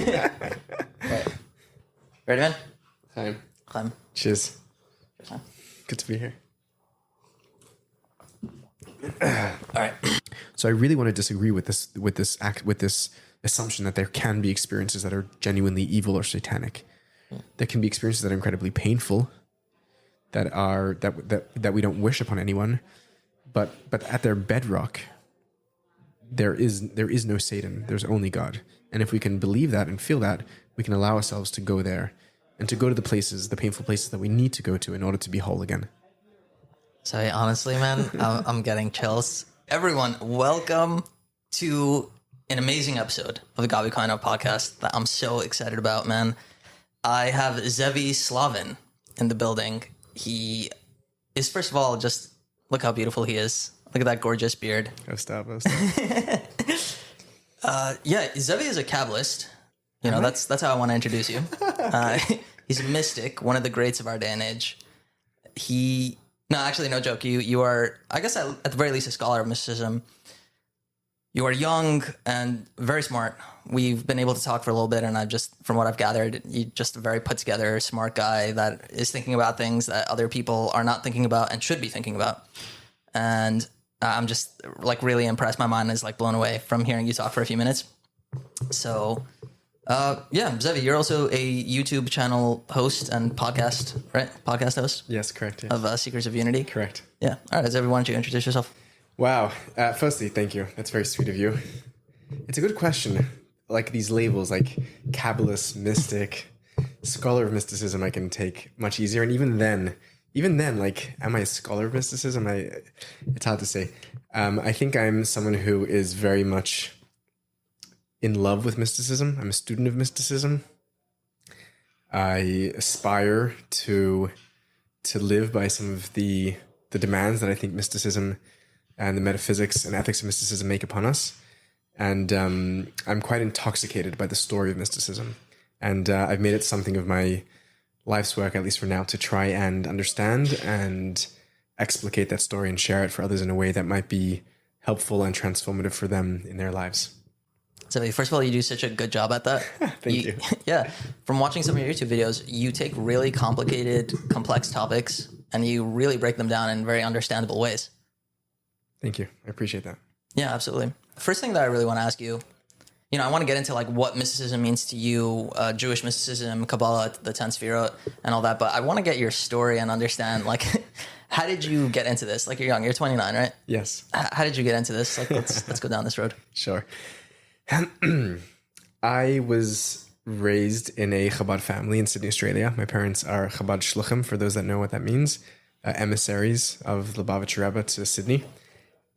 Right. Ready, man? Time. Climb. Cheers. Cheers, man. Good to be here. All right. So I really want to disagree with this assumption that there can be experiences that are genuinely evil or satanic. There can be experiences that are incredibly painful, that we don't wish upon anyone, but at their bedrock, there is no Satan. There's only God. And if we can believe that and feel that, we can allow ourselves to go there and to go to the painful places that we need to go to in order to be whole again. So honestly, man, I'm getting chills. Everyone, welcome to an amazing episode of the Gabi Koyenov Podcast that I'm so excited about, man. I have Zevi Slavin in the building. He is, first of all, just look how beautiful he is. Look at that gorgeous beard. Stop. Yeah, Zevi is a Kabbalist. You know, that's how I want to introduce you. He's a mystic, one of the greats of our day and age. No, actually, no joke. You are, I guess, at the very least, a scholar of mysticism. You are young and very smart. We've been able to talk for a little bit, and from what I've gathered, you're just a very put together, smart guy that is thinking about things that other people are not thinking about and should be thinking about. And I'm just really impressed. My mind is blown away from hearing you talk for a few minutes. So, Zevi, you're also a YouTube channel host and podcast, right? Podcast host? Yes, correct. Yes. Of Seekers of Unity? Correct. Yeah. All right, Zevi, why don't you introduce yourself? Wow. Firstly, thank you. That's very sweet of you. It's a good question. These labels, Kabbalist, mystic, scholar of mysticism, I can take much easier. And even then, am I a scholar of mysticism? It's hard to say. I think I'm someone who is very much in love with mysticism. I'm a student of mysticism. I aspire to live by some of the demands that I think mysticism and the metaphysics and ethics of mysticism make upon us. And I'm quite intoxicated by the story of mysticism. And I've made it something of my life's work, at least for now, to try and understand and explicate that story and share it for others in a way that might be helpful and transformative for them in their lives. So first of all, you do such a good job at that. Thank you. Yeah. From watching some of your YouTube videos, you take really complicated, complex topics and you really break them down in very understandable ways. Thank you. I appreciate that. Yeah, absolutely. First thing that I really want to ask you, I want to get into what mysticism means to you, Jewish mysticism, Kabbalah, the 10 Sefirot, and all that. But I want to get your story and understand, how did you get into this? You're young, you're 29, right? Yes. How did you get into this? Let's go down this road. Sure. I was raised in a Chabad family in Sydney, Australia. My parents are Chabad Shluchim, for those that know what that means, emissaries of the Lubavitcher Rebbe to Sydney.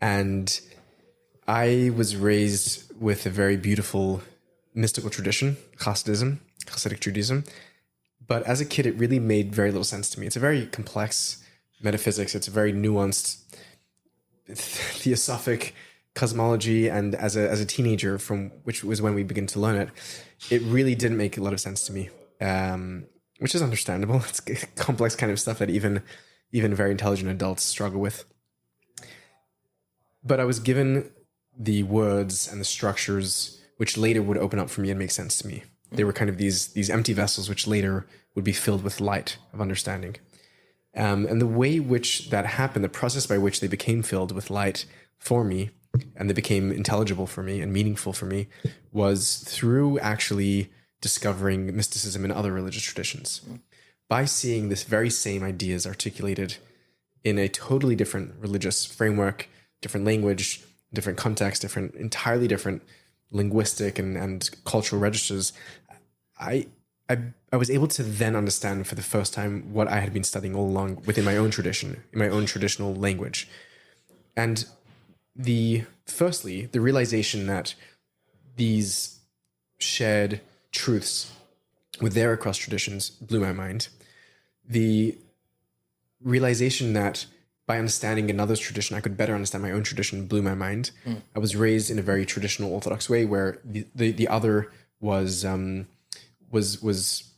And I was raised with a very beautiful mystical tradition, Hasidism, Hasidic Judaism. But as a kid, it really made very little sense to me. It's a very complex metaphysics. It's a very nuanced theosophic cosmology. And as a teenager, which was when we began to learn it, it really didn't make a lot of sense to me, which is understandable. It's complex kind of stuff that even very intelligent adults struggle with. But I was given the words and the structures which later would open up for me and make sense to me. They were kind of these empty vessels which later would be filled with light of understanding. And the way which that happened, the process by which they became filled with light for me, and they became intelligible for me and meaningful for me, was through actually discovering mysticism in other religious traditions. By seeing this very same ideas articulated in a totally different religious framework, different language, different context, entirely different linguistic and cultural registers, I was able to then understand for the first time what I had been studying all along within my own tradition, in my own traditional language. And firstly, the realization that these shared truths were there across traditions blew my mind. The realization that by understanding another's tradition, I could better understand my own tradition blew my mind. I was raised in a very traditional Orthodox way where the other was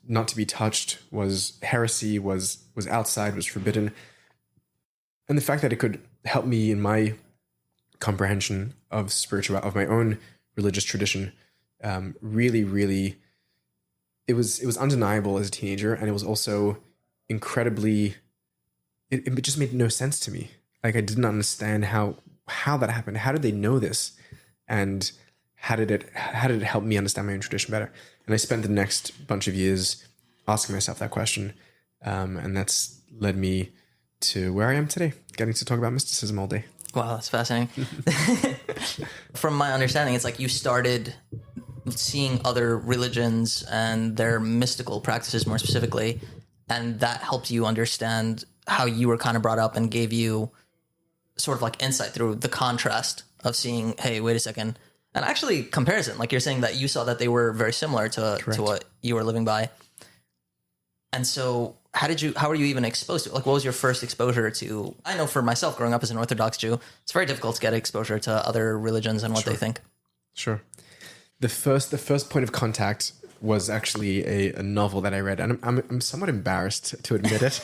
not to be touched, was heresy, was outside, was forbidden. And the fact that it could help me in my comprehension of my own religious tradition really, really it was undeniable as a teenager, and it was also incredibly. It just made no sense to me. Like, I didn't understand how that happened. How did they know this, and how did it help me understand my own tradition better? And I spent the next bunch of years asking myself that question, and that's led me to where I am today, getting to talk about mysticism all day. Wow, that's fascinating. From my understanding, it's like you started seeing other religions and their mystical practices more specifically, and that helped you understand how you were kind of brought up and gave you sort of like insight through the contrast of seeing, hey, wait a second. And actually comparison, like you're saying that you saw that they were very similar to what you were living by. And so how were you even exposed to it? Like, what was your first exposure to, I know for myself growing up as an Orthodox Jew, it's very difficult to get exposure to other religions and what they think. Sure. The first point of contact was actually a novel that I read, and I'm somewhat embarrassed to admit it,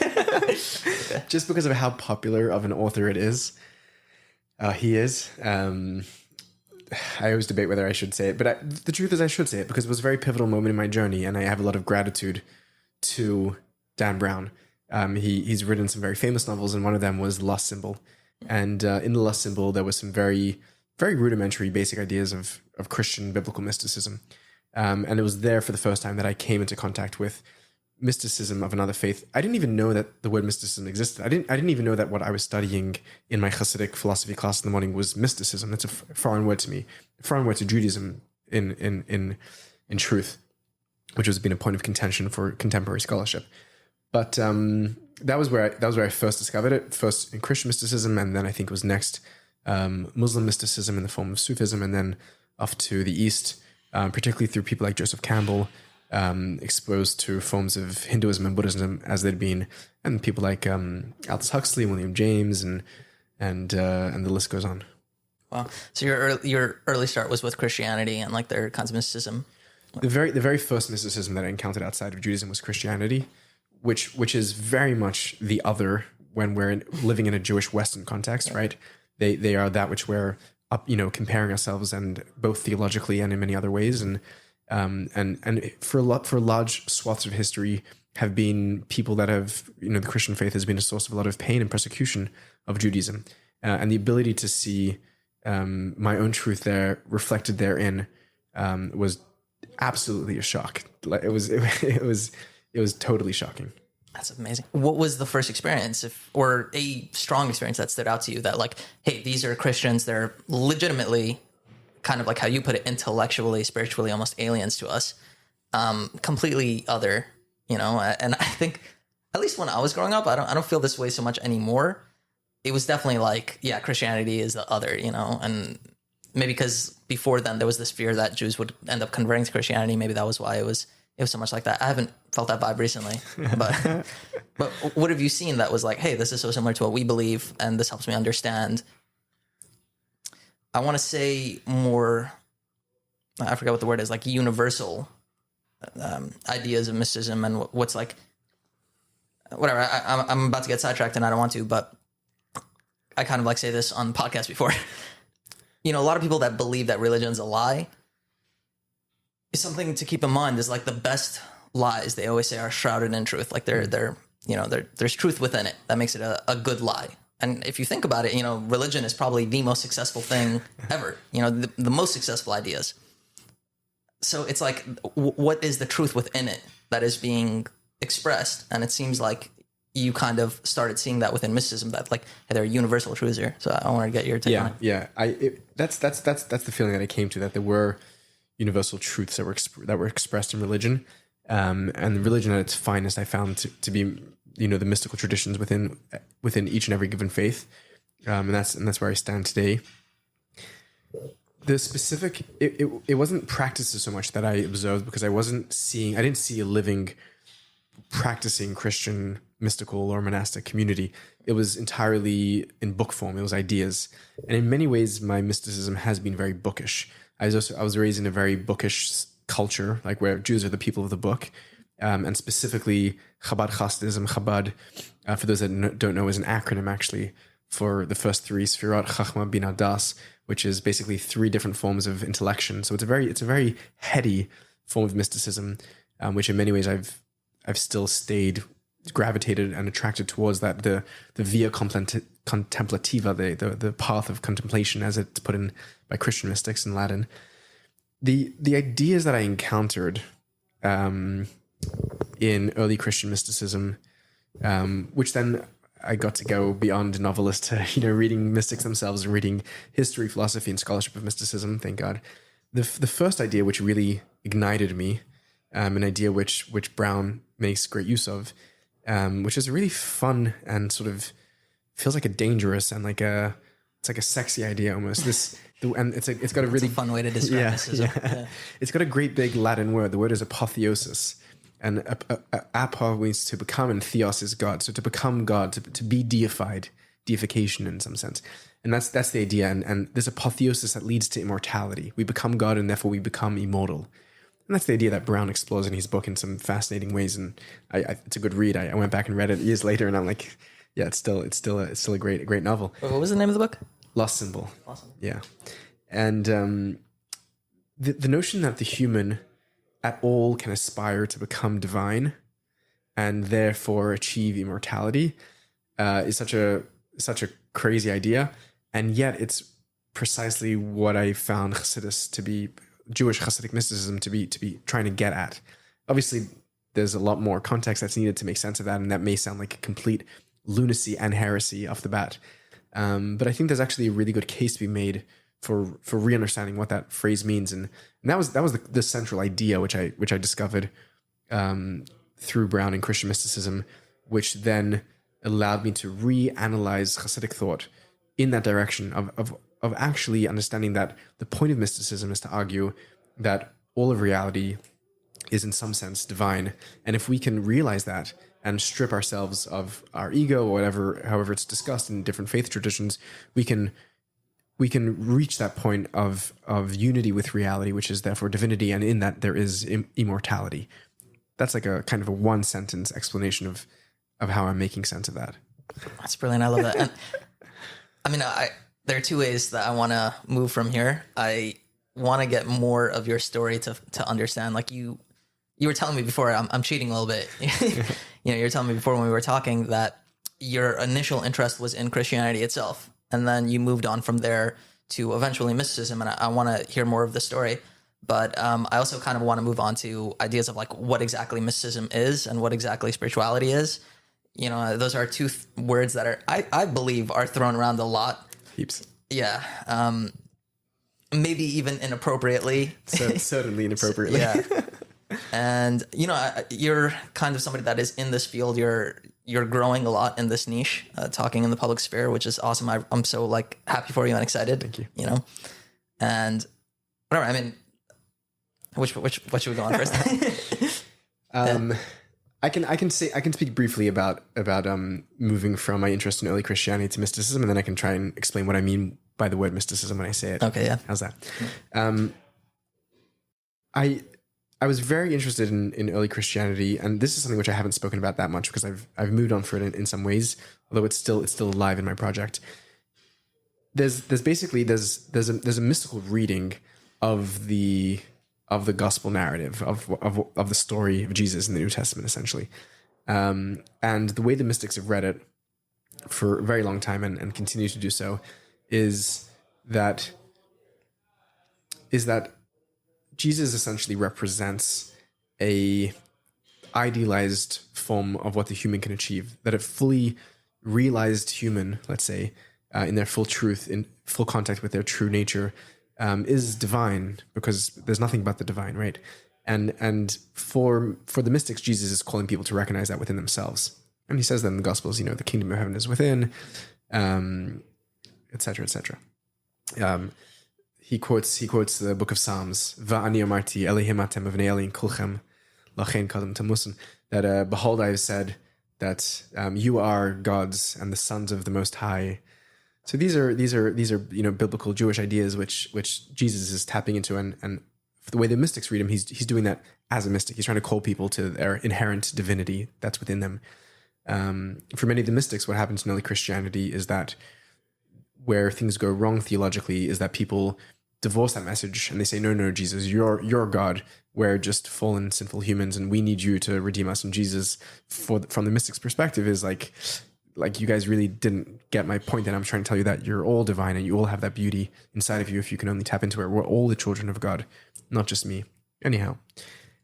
just because of how popular of an author it is. He is. I always debate whether I should say it, but the truth is I should say it because it was a very pivotal moment in my journey, and I have a lot of gratitude to Dan Brown. He's written some very famous novels, and one of them was Lust Symbol. And in the Lust Symbol, there was some very, very rudimentary basic ideas of Christian biblical mysticism. And it was there for the first time that I came into contact with mysticism of another faith. I didn't even know that the word mysticism existed. I didn't even know that what I was studying in my Hasidic philosophy class in the morning was mysticism. That's a foreign word to me, a foreign word to Judaism in truth, which has been a point of contention for contemporary scholarship. But that was where I first discovered it, first in Christian mysticism, and then I think it was next Muslim mysticism in the form of Sufism, and then off to the East, particularly through people like Joseph Campbell, exposed to forms of Hinduism and Buddhism as they'd been, and people like Aldous Huxley, William James, and the list goes on. Wow! So your early start was with Christianity and like their kinds of mysticism. The very first mysticism that I encountered outside of Judaism was Christianity, which is very much the other when we're living in a Jewish Western context, right? They are that which we're up, comparing ourselves, and both theologically and in many other ways, and for large swaths of history have been people that have, the Christian faith has been a source of a lot of pain and persecution of Judaism, and the ability to see my own truth there reflected therein was absolutely a shock. It was totally shocking. That's amazing. What was the first experience, or a strong experience that stood out to you that like, hey, these are Christians, they're legitimately kind of like how you put it, intellectually, spiritually, almost aliens to us, completely other, and I think at least when I was growing up, I don't feel this way so much anymore. It was definitely like, yeah, Christianity is the other, and maybe because before then there was this fear that Jews would end up converting to Christianity. Maybe that was why it was so much like that. I haven't felt that vibe recently, but what have you seen that was like, hey, this is so similar to what we believe, and this helps me understand. I want to say more, I forget what the word is, like universal ideas of mysticism and what's like, whatever. I'm about to get sidetracked and I don't want to, but I kind of like say this on the podcast before. A lot of people that believe that religion's a lie, is something to keep in mind is like the best lies they always say are shrouded in truth. Like there's truth within it that makes it a good lie. And if you think about it, religion is probably the most successful thing ever, the most successful ideas. So it's like, what is the truth within it that is being expressed? And it seems like you kind of started seeing that within mysticism, that like, hey, there are universal truths here. So I want to get your take on it. Yeah. That's the feeling that I came to, that there were universal truths that were expressed in religion. And religion at its finest, I found to be, the mystical traditions within each and every given faith. And that's where I stand today. The specific, it wasn't practices so much that I observed, because I didn't see a living practicing Christian mystical or monastic community. It was entirely in book form. It was ideas. And in many ways, my mysticism has been very bookish. I was raised in a very bookish culture, like where Jews are the people of the book. And specifically Chabad Hasidism. Chabad, for those that don't know, is an acronym actually for the first three, Sfirot, Chachma, Bina, Das, which is basically three different forms of intellection. So it's a very heady form of mysticism. which in many ways I've still stayed gravitated and attracted towards that, the via contemplativa, the path of contemplation, as it's put in by Christian mystics in Latin. The ideas that I encountered in early Christian mysticism, which then I got to go beyond novelist to reading mystics themselves and reading history, philosophy, and scholarship of mysticism. Thank God. The first idea which really ignited me, an idea which Brown makes great use of, which is a really fun and sort of feels like a dangerous and it's like a sexy idea almost. And it's got a really fun way to describe mysticism. Yeah. It's got a great big Latin word. The word is apotheosis, and apo means to become, and theos is God. So to become God, to be deified, deification in some sense. And that's the idea. And this apotheosis that leads to immortality. We become God, and therefore we become immortal. And that's the idea that Brown explores in his book in some fascinating ways. And it's a good read. I went back and read it years later, and I'm like, yeah, it's still a great novel. What was the name of the book? Lost Symbol. Awesome. Yeah. And the notion that the human at all can aspire to become divine and therefore achieve immortality is such a crazy idea. And yet it's precisely what I found Hasidus to be, Jewish Hasidic mysticism to be trying to get at. Obviously, there's a lot more context that's needed to make sense of that, and that may sound like a complete lunacy and heresy off the bat. But I think there's actually a really good case to be made for re-understanding what that phrase means, and that was the central idea which I discovered through Brown and Christian mysticism, which then allowed me to reanalyze Hasidic thought in that direction of actually understanding that the point of mysticism is to argue that all of reality is in some sense divine. And if we can realize that and strip ourselves of our ego or whatever, however it's discussed in different faith traditions, we can reach that point of unity with reality, which is therefore divinity. And in that there is immortality. That's like a kind of a one sentence explanation of how I'm making sense of that. That's brilliant. I love that. And I mean, there are two ways that I want to move from here. I want to get more of your story to understand. Like you were telling me before, I'm cheating a little bit. You were telling me before when we were talking that your initial interest was in Christianity itself, and then you moved on from there to eventually mysticism. And I want to hear more of the story. But I also kind of want to move on to ideas of like what exactly mysticism is and what exactly spirituality is. Those are two words that I believe are thrown around a lot. Heaps. Yeah. Maybe even inappropriately. Certainly inappropriately. Yeah. And, you're kind of somebody that is in this field. You're growing a lot in this niche, talking in the public sphere, which is awesome. I'm so happy for you and excited. Thank you. And whatever. I mean, which should we go on first? I can speak briefly about moving from my interest in early Christianity to mysticism, and then I can try and explain what I mean by the word mysticism when I say it. Okay, yeah. How's that? I was very interested in early Christianity, and this is something which I haven't spoken about that much because I've moved on for it in some ways, although it's still alive in my project. There's a mystical reading of the gospel narrative of the story of Jesus in the New Testament, essentially. And the way the mystics have read it for a very long time and continue to do so is that Jesus essentially represents a idealized form of what the human can achieve, that a fully realized human, let's say, in their full truth, in full contact with their true nature, is divine, because there's nothing but the divine, right? And for the mystics, Jesus is calling people to recognize that within themselves. And he says that in the Gospels, the kingdom of heaven is within, et cetera, et cetera. He quotes the book of Psalms, Va'ani amarti Elihim atem v'nei Elin kulchem lachen kadam tamusin, that behold, I have said that you are gods and the sons of the Most High. So these are biblical Jewish ideas which Jesus is tapping into, and the way the mystics read him, he's doing that as a mystic. He's trying to call people to their inherent divinity that's within them. For many of the mystics, what happens in early Christianity is that where things go wrong theologically is that people divorce that message and they say, no, Jesus, you're God. We're just fallen, sinful humans, and we need you to redeem us. And Jesus, from the mystic's perspective, is like you guys really didn't get my point. And I'm trying to tell you that you're all divine and you all have that beauty inside of you if you can only tap into it. We're all the children of God, not just me. Anyhow.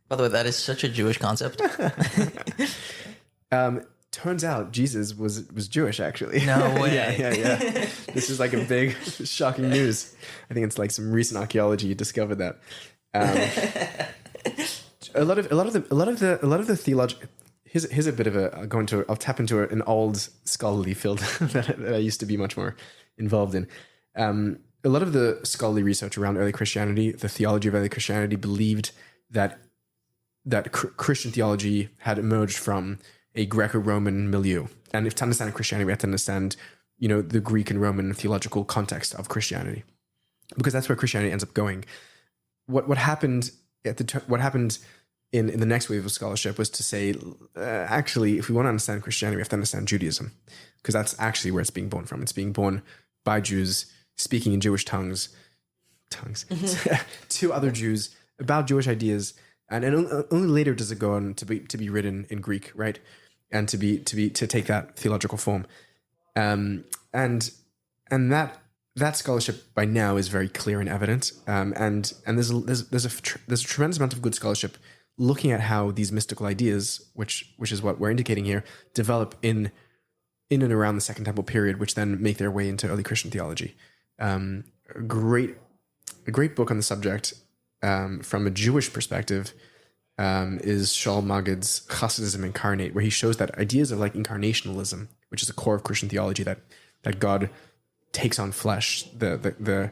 By the way, that is such a Jewish concept. Turns out Jesus was Jewish, actually. No way. Yeah. This is like a big, shocking news. I think it's like some recent archaeology discovered that. A lot of the theology. Here's a bit of I'll tap into an old scholarly field that I used to be much more involved in. A lot of the scholarly research around early Christianity, the theology of early Christianity, believed that Christian theology had emerged from a Greco-Roman milieu. And if to understand Christianity, we have to understand, the Greek and Roman theological context of Christianity, because that's where Christianity ends up going. What happened in the next wave of scholarship was to say, actually, if we want to understand Christianity, we have to understand Judaism, because that's actually where it's being born from. It's being born by Jews speaking in Jewish tongues to other Jews about Jewish ideas, and only later does it go on to be written in Greek, right? And to take that theological form, and that scholarship by now is very clear and evident, and there's a tremendous amount of good scholarship looking at how these mystical ideas, which is what we're indicating here, develop in and around the Second Temple period, which then make their way into early Christian theology. A great book on the subject from a Jewish perspective is Shaul Magid's Hasidism Incarnate, where he shows that ideas of like incarnationalism, which is a core of Christian theology, that God takes on flesh, the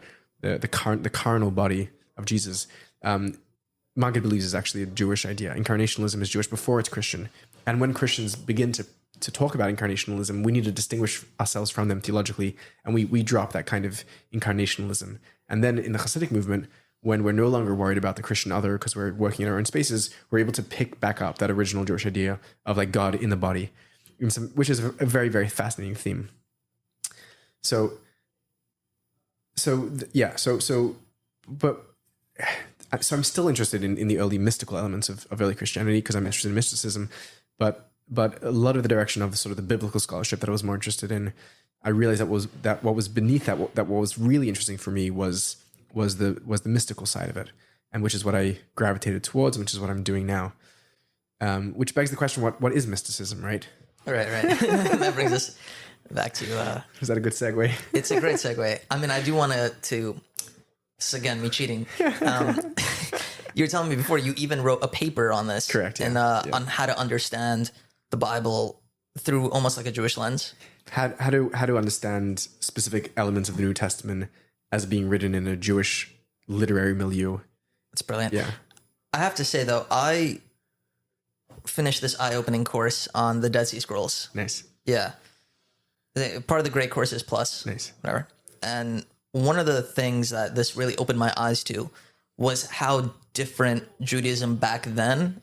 carnal body of Jesus. Magid believes is actually a Jewish idea. Incarnationalism is Jewish before it's Christian. And when Christians begin to talk about incarnationalism, we need to distinguish ourselves from them theologically, and we drop that kind of incarnationalism. And then in the Hasidic movement, when we're no longer worried about the Christian other because we're working in our own spaces, we're able to pick back up that original Jewish idea of like God in the body, which is a very, very fascinating theme. So I'm still interested in the early mystical elements of early Christianity because I'm interested in mysticism, but a lot of the direction of sort of the biblical scholarship that I was more interested in, I realized that what was beneath that what was really interesting for me was the mystical side of it, and which is what I gravitated towards, and which is what I'm doing now. Which begs the question: what is mysticism, right? Right. That brings us back to. Is that a good segue? It's a great segue. I mean, I do want to. This is again me cheating. You were telling me before you even wrote a paper on this, correct? Yeah. And on how to understand the Bible through almost like a Jewish lens. How to understand specific elements of the New Testament as being written in a Jewish literary milieu. It's brilliant. Yeah. I have to say though, I finished this eye-opening course on the Dead Sea Scrolls. Nice. Yeah. Part of the Great Courses Plus. Nice. Whatever. And one of the things that this really opened my eyes to was how different Judaism back then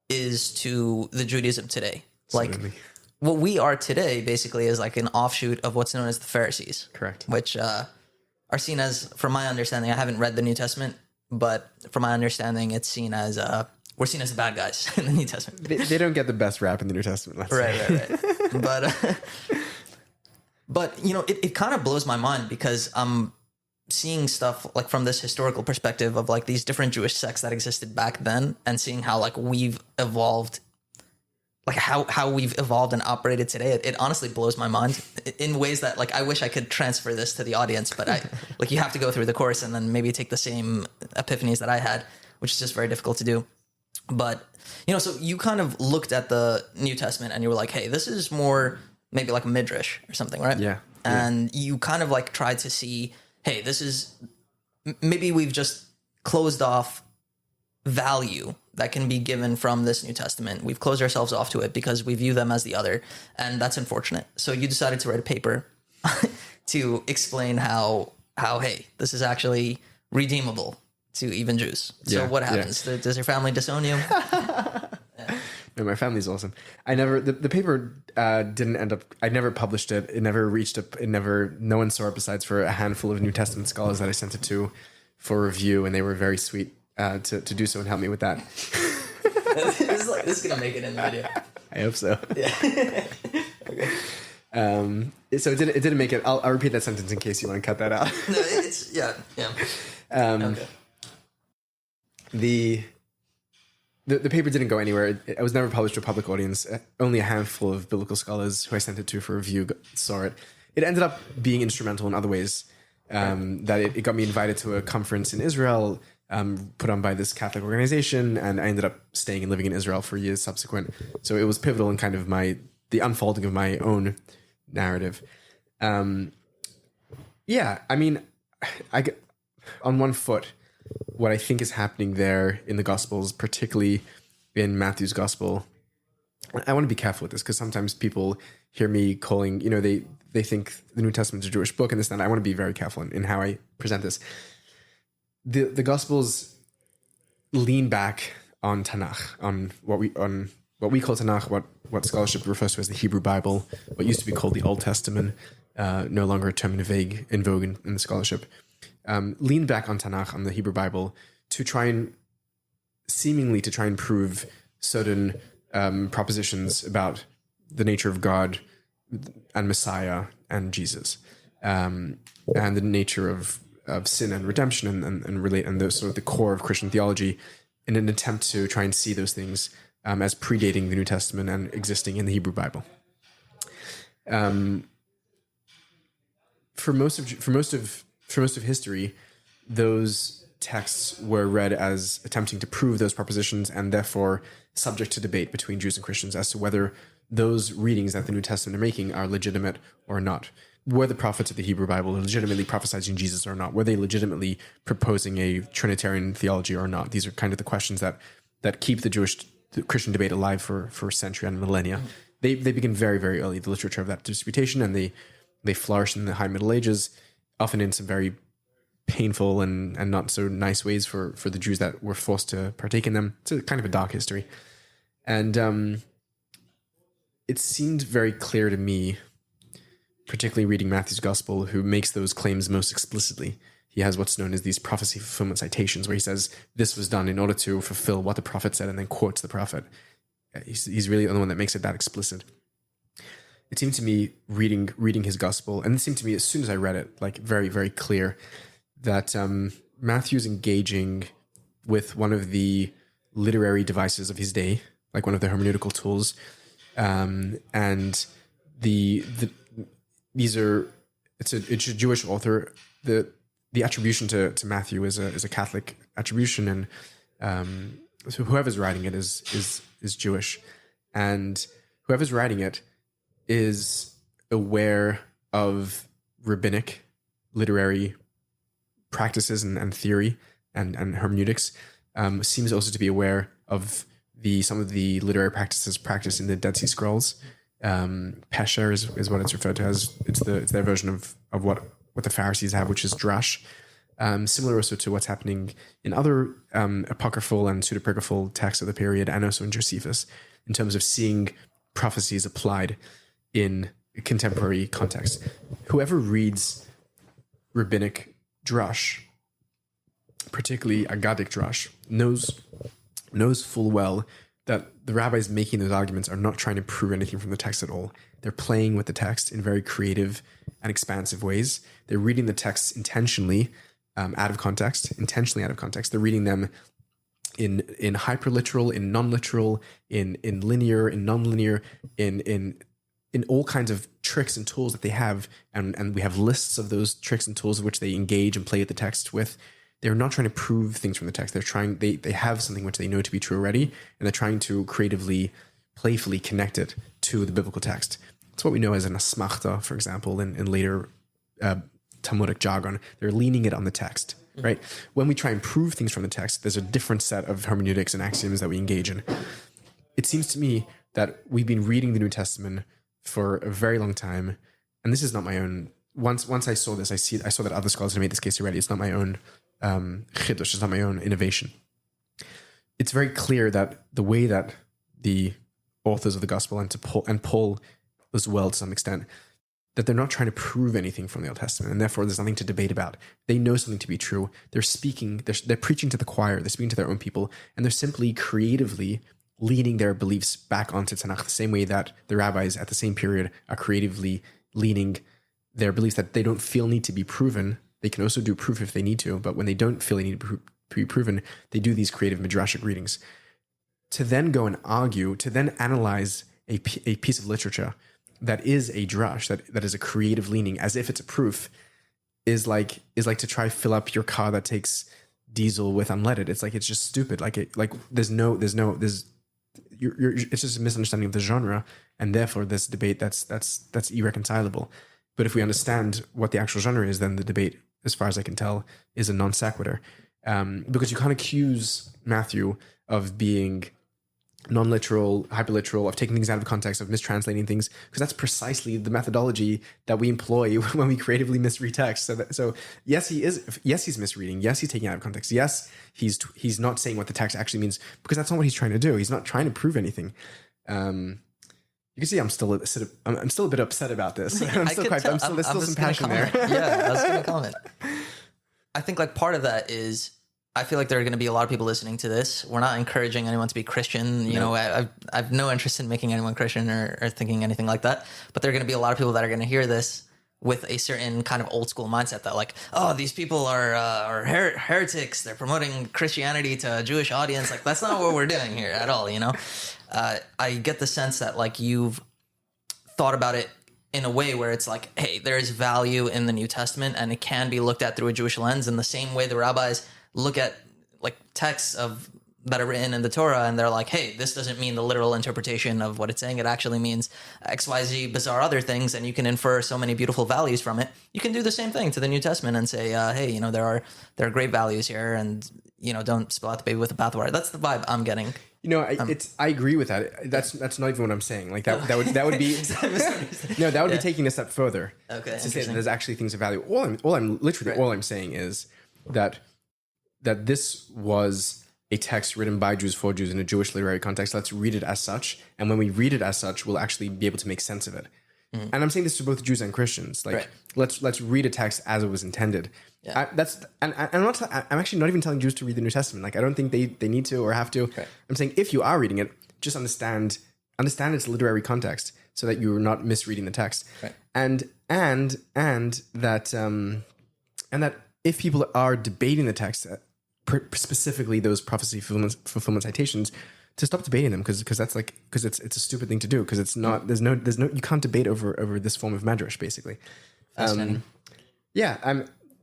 is to the Judaism today. Absolutely. Like what we are today basically is like an offshoot of what's known as the Pharisees. Correct. Which are seen as, from my understanding, I haven't read the New Testament, but from my understanding, it's seen as, we're seen as the bad guys in the New Testament. They don't get the best rap in the New Testament. Let's say. Right. But it kind of blows my mind because I'm seeing stuff like from this historical perspective of like these different Jewish sects that existed back then, and seeing how like we've evolved, like how we've evolved and operated today. It honestly blows my mind in ways that like I wish I could transfer this to the audience, but I like you have to go through the course and then maybe take the same epiphanies that I had, which is just very difficult to do. But so you kind of looked at the New Testament and you were like, hey, this is more maybe like a midrash or something, right? Yeah. And you kind of like tried to see, hey, this is maybe we've just closed off value that can be given from this New Testament. We've closed ourselves off to it because we view them as the other, and that's unfortunate. So you decided to write a paper to explain how hey, this is actually redeemable to even Jews. So what happens? Yeah. Does your family disown you? No, my family's awesome. The paper didn't end up, I never published it. It never reached up. No one saw it besides for a handful of New Testament scholars that I sent it to. for review, and they were very sweet to do so and help me with that. This is gonna make it in the video. I hope so. Yeah. Okay. So it didn't make it. I'll repeat that sentence in case you want to cut that out. No, it's yeah. Okay. The paper didn't go anywhere. It was never published to a public audience. Only a handful of biblical scholars who I sent it to for review saw it. It ended up being instrumental in other ways. That it got me invited to a conference in Israel, put on by this Catholic organization, and I ended up staying and living in Israel for years subsequent. So it was pivotal in kind of the unfolding of my own narrative. Yeah, I mean, on one foot, what I think is happening there in the Gospels, particularly in Matthew's Gospel, I want to be careful with this because sometimes people hear me calling, they think the New Testament is a Jewish book and this and that. I want to be very careful in how I present this. The Gospels lean back on Tanakh, on what we call Tanakh, what scholarship refers to as the Hebrew Bible, what used to be called the Old Testament, no longer a term in vogue in the scholarship. Lean back on Tanakh, on the Hebrew Bible, to try and prove certain propositions about the nature of God and Messiah and Jesus, and the nature of sin and redemption and those sort of the core of Christian theology, in an attempt to try and see those things as predating the New Testament and existing in the Hebrew Bible. For most of history, those texts were read as attempting to prove those propositions and therefore subject to debate between Jews and Christians as to whether those readings that the New Testament are making are legitimate or not. Were the prophets of the Hebrew Bible legitimately prophesying Jesus or not? Were they legitimately proposing a Trinitarian theology or not? These are kind of the questions that keep the Christian debate alive for a century and millennia. They begin very, very early, the literature of that disputation, and they flourish in the High Middle Ages, often in some very painful and not so nice ways for the Jews that were forced to partake in them. It's kind of a dark history. And it seemed very clear to me, particularly reading Matthew's Gospel, who makes those claims most explicitly. He has what's known as these prophecy fulfillment citations, where he says, this was done in order to fulfill what the prophet said, and then quotes the prophet. He's really the only one that makes it that explicit. It seemed to me, reading his Gospel, and it seemed to me as soon as I read it, like very, very clear, that Matthew's engaging with one of the literary devices of his day, like one of the hermeneutical tools, and it's a Jewish author. The attribution to Matthew is a Catholic attribution, and so whoever's writing it is Jewish, and whoever's writing it is aware of rabbinic literary practices and theory and hermeneutics. Seems also to be aware of some of the literary practices practiced in the Dead Sea Scrolls. Pesher is what it's referred to as. It's their version of what the Pharisees have, which is drash. Similar also to what's happening in other apocryphal and pseudepigraphal texts of the period, and also in Josephus, in terms of seeing prophecies applied in contemporary context. Whoever reads rabbinic drash, particularly Agadic drash, knows full well that the rabbis making those arguments are not trying to prove anything from the text at all. They're playing with the text in very creative and expansive ways. They're reading the texts intentionally out of context. They're reading them in hyperliteral, in non-literal, in linear, in non-linear, in all kinds of tricks and tools that they have, and we have lists of those tricks and tools of which they engage and play with the text with. They're not trying to prove things from the text. They have something which they know to be true already, and they're trying to creatively, playfully connect it to the biblical text. It's what we know as an asmachta, for example, in later Talmudic jargon. They're leaning it on the text, right? When we try and prove things from the text, there's a different set of hermeneutics and axioms that we engage in. It seems to me that we've been reading the New Testament for a very long time, and this is not my own. Once I saw this, I saw that other scholars have made this case already. It's not my own chidush, it's not my own innovation. It's very clear that the way that the authors of the gospel and Paul as well to some extent, that they're not trying to prove anything from the Old Testament, and therefore there's nothing to debate about. They know something to be true. They're speaking, they're preaching to the choir, they're speaking to their own people, and they're simply creatively leaning their beliefs back onto Tanakh, the same way that the rabbis at the same period are creatively leaning their beliefs that they don't feel need to be proven. They can also do proof if they need to, but when they don't feel they need to be proven, they do these creative midrashic readings. To then go and argue, to then analyze a piece of literature that is a drush, that is a creative leaning, as if it's a proof, is like to try fill up your car that takes diesel with unleaded. It's just stupid. It's just a misunderstanding of the genre, and therefore this debate that's irreconcilable. But if we understand what the actual genre is, then the debate, as far as I can tell, is a non sequitur, because you can't accuse Matthew of being non-literal, hyperliteral, of taking things out of context, of mistranslating things, because that's precisely the methodology that we employ when we creatively misread text. So yes, he's misreading. Yes, he's taking it out of context. Yes, he's not saying what the text actually means, because that's not what he's trying to do. He's not trying to prove anything. You can see I'm still a bit upset about this. There's still some passion there. Yeah, I was going to comment. I think like part of that is, I feel like there are going to be a lot of people listening to this. We're not encouraging anyone to be Christian. You know, I've no interest in making anyone Christian or thinking anything like that. But there are going to be a lot of people that are going to hear this with a certain kind of old school mindset that like, oh, these people are heretics. They're promoting Christianity to a Jewish audience. Like, that's not what we're doing here at all, you know? I get the sense that like you've thought about it in a way where it's like, hey, there is value in the New Testament and it can be looked at through a Jewish lens in the same way the rabbis look at like texts that are written in the Torah, and they're like, hey, this doesn't mean the literal interpretation of what it's saying. It actually means XYZ bizarre other things, and you can infer so many beautiful values from it. You can do the same thing to the New Testament and say, hey, you know, there are great values here, and you know, don't spill out the baby with the bathwater. That's the vibe I'm getting. You know, I agree with that. That's not even what I'm saying. Like that would be no, that would be taking a step further. Okay, to say that there's actually things of value. All I'm saying is that this was a text written by Jews for Jews in a Jewish literary context. Let's read it as such, and when we read it as such, we'll actually be able to make sense of it. Mm-hmm. And I'm saying this to both Jews and Christians. Like, let's read a text as it was intended. Yeah. I'm actually not even telling Jews to read the New Testament. Like, I don't think they need to or have to. Right. I'm saying if you are reading it, just understand its literary context so that you're not misreading the text. Right. And that if people are debating the text, specifically those prophecy fulfillment citations, to stop debating them, because it's a stupid thing to do, because it's not there's no you can't debate over this form of medrash basically.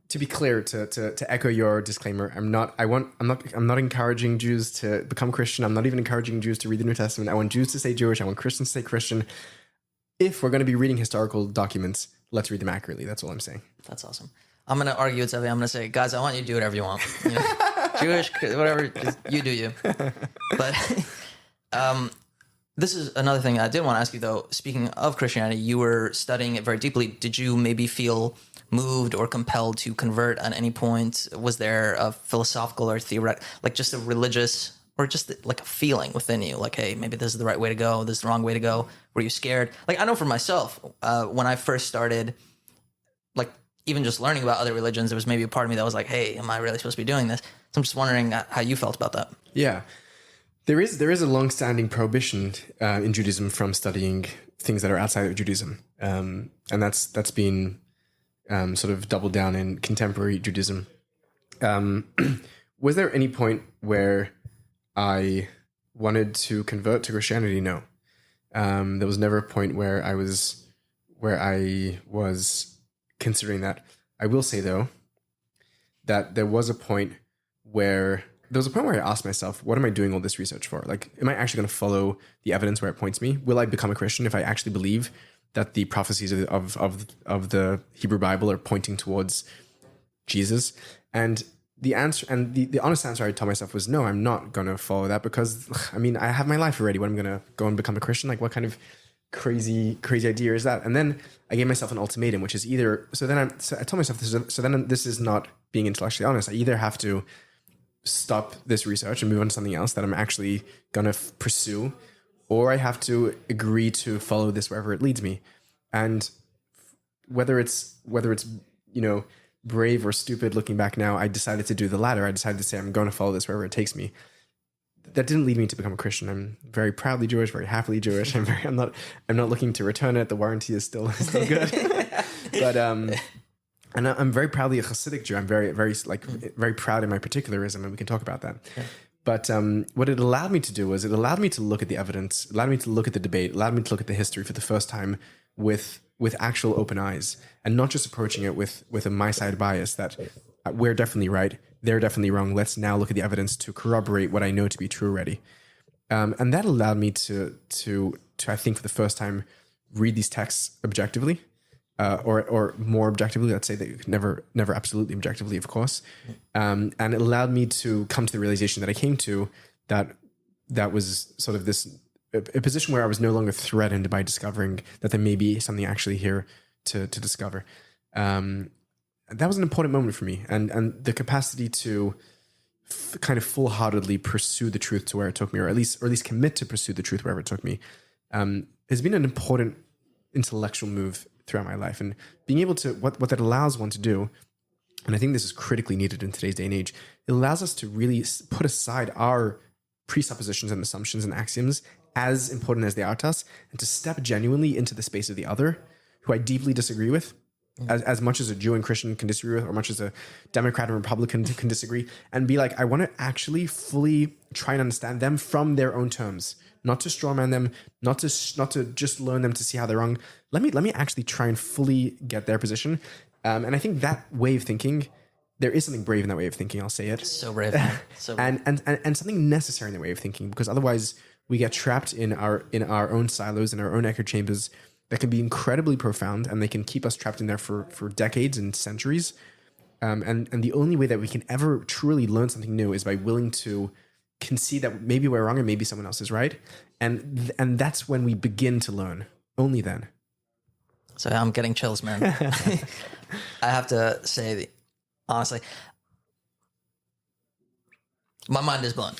To be clear, to echo your disclaimer, I'm not encouraging Jews to become Christian. I'm not even encouraging Jews to read the New Testament. I want Jews to say Jewish. I want Christians to say Christian. If we're going to be reading historical documents, let's read them accurately. That's all I'm saying. That's awesome. I'm going to argue with Zevi. I'm going to say, guys, I want you to do whatever you want. You know? Jewish, whatever, you do you. But this is another thing I did want to ask you, though. Speaking of Christianity, you were studying it very deeply. Did you maybe feel moved or compelled to convert at any point? Was there a philosophical or theoretical, like just a religious, or just like a feeling within you, like, hey, maybe this is the right way to go, this is the wrong way to go? Were you scared? Like, I know for myself, when I first started, like, even just learning about other religions, there was maybe a part of me that was like, hey, am I really supposed to be doing this? So I'm just wondering how you felt about that. Yeah. There is a long-standing prohibition in Judaism from studying things that are outside of Judaism. And that's been sort of doubled down in contemporary Judaism. Was there any point where I wanted to convert to Christianity? No. There was never a point where I was considering that. I will say, though, that there was a point where I asked myself, what am I doing all this research for? Like, am I actually going to follow the evidence where it points me? Will I become a Christian if I actually believe that the prophecies of the Hebrew Bible are pointing towards Jesus? And the answer, and the honest answer I told myself was, no, I'm not going to follow that, because, I mean, I have my life already. What, I'm going to go and become a Christian? Like, what kind of crazy idea is that? And then I gave myself an ultimatum, which is either, so I told myself this is not being intellectually honest. I either have to stop this research and move on to something else that I'm actually going to pursue, or I have to agree to follow this wherever it leads me. And whether it's brave or stupid looking back now, I decided to do the latter. I decided to say I'm going to follow this wherever it takes me. That didn't lead me to become a Christian. I'm very proudly Jewish, very happily Jewish. I'm not looking to return it. The warranty is still good. But and I'm very proudly a Hasidic Jew. I'm very proud in my particularism, and we can talk about that. Yeah. But what it allowed me to do was it allowed me to look at the evidence, allowed me to look at the debate, allowed me to look at the history for the first time with actual open eyes, and not just approaching it with a my side bias that we're definitely right, they're definitely wrong. Let's now look at the evidence to corroborate what I know to be true already. And that allowed me to I think for the first time read these texts objectively. Or more objectively, let's say that never absolutely objectively, of course. And it allowed me to come to the realization that I came to that was sort of this a position where I was no longer threatened by discovering that there may be something actually here to discover. That was an important moment for me, and the capacity to kind of full-heartedly pursue the truth to where it took me, or at least commit to pursue the truth wherever it took me, has been an important intellectual move throughout my life. And being able to, what that allows one to do, and I think this is critically needed in today's day and age, it allows us to really put aside our presuppositions and assumptions and axioms, as important as they are to us, and to step genuinely into the space of the other, who I deeply disagree with, as much as a Jew and Christian can disagree with, or much as a Democrat and Republican can disagree, and be like, I want to actually fully try and understand them from their own terms, not to strawman them, not to just learn them to see how they're wrong. Let me actually try and fully get their position. And I think that way of thinking, there is something brave in that way of thinking. I'll say it. So brave. So brave. and something necessary in the way of thinking, because otherwise we get trapped in our own silos, in our own echo chambers that can be incredibly profound, and they can keep us trapped in there for decades and centuries. And the only way that we can ever truly learn something new is by willing to concede that maybe we're wrong and maybe someone else is right. And that's when we begin to learn. Only then. So I'm getting chills, man. I have to say, honestly, my mind is blown.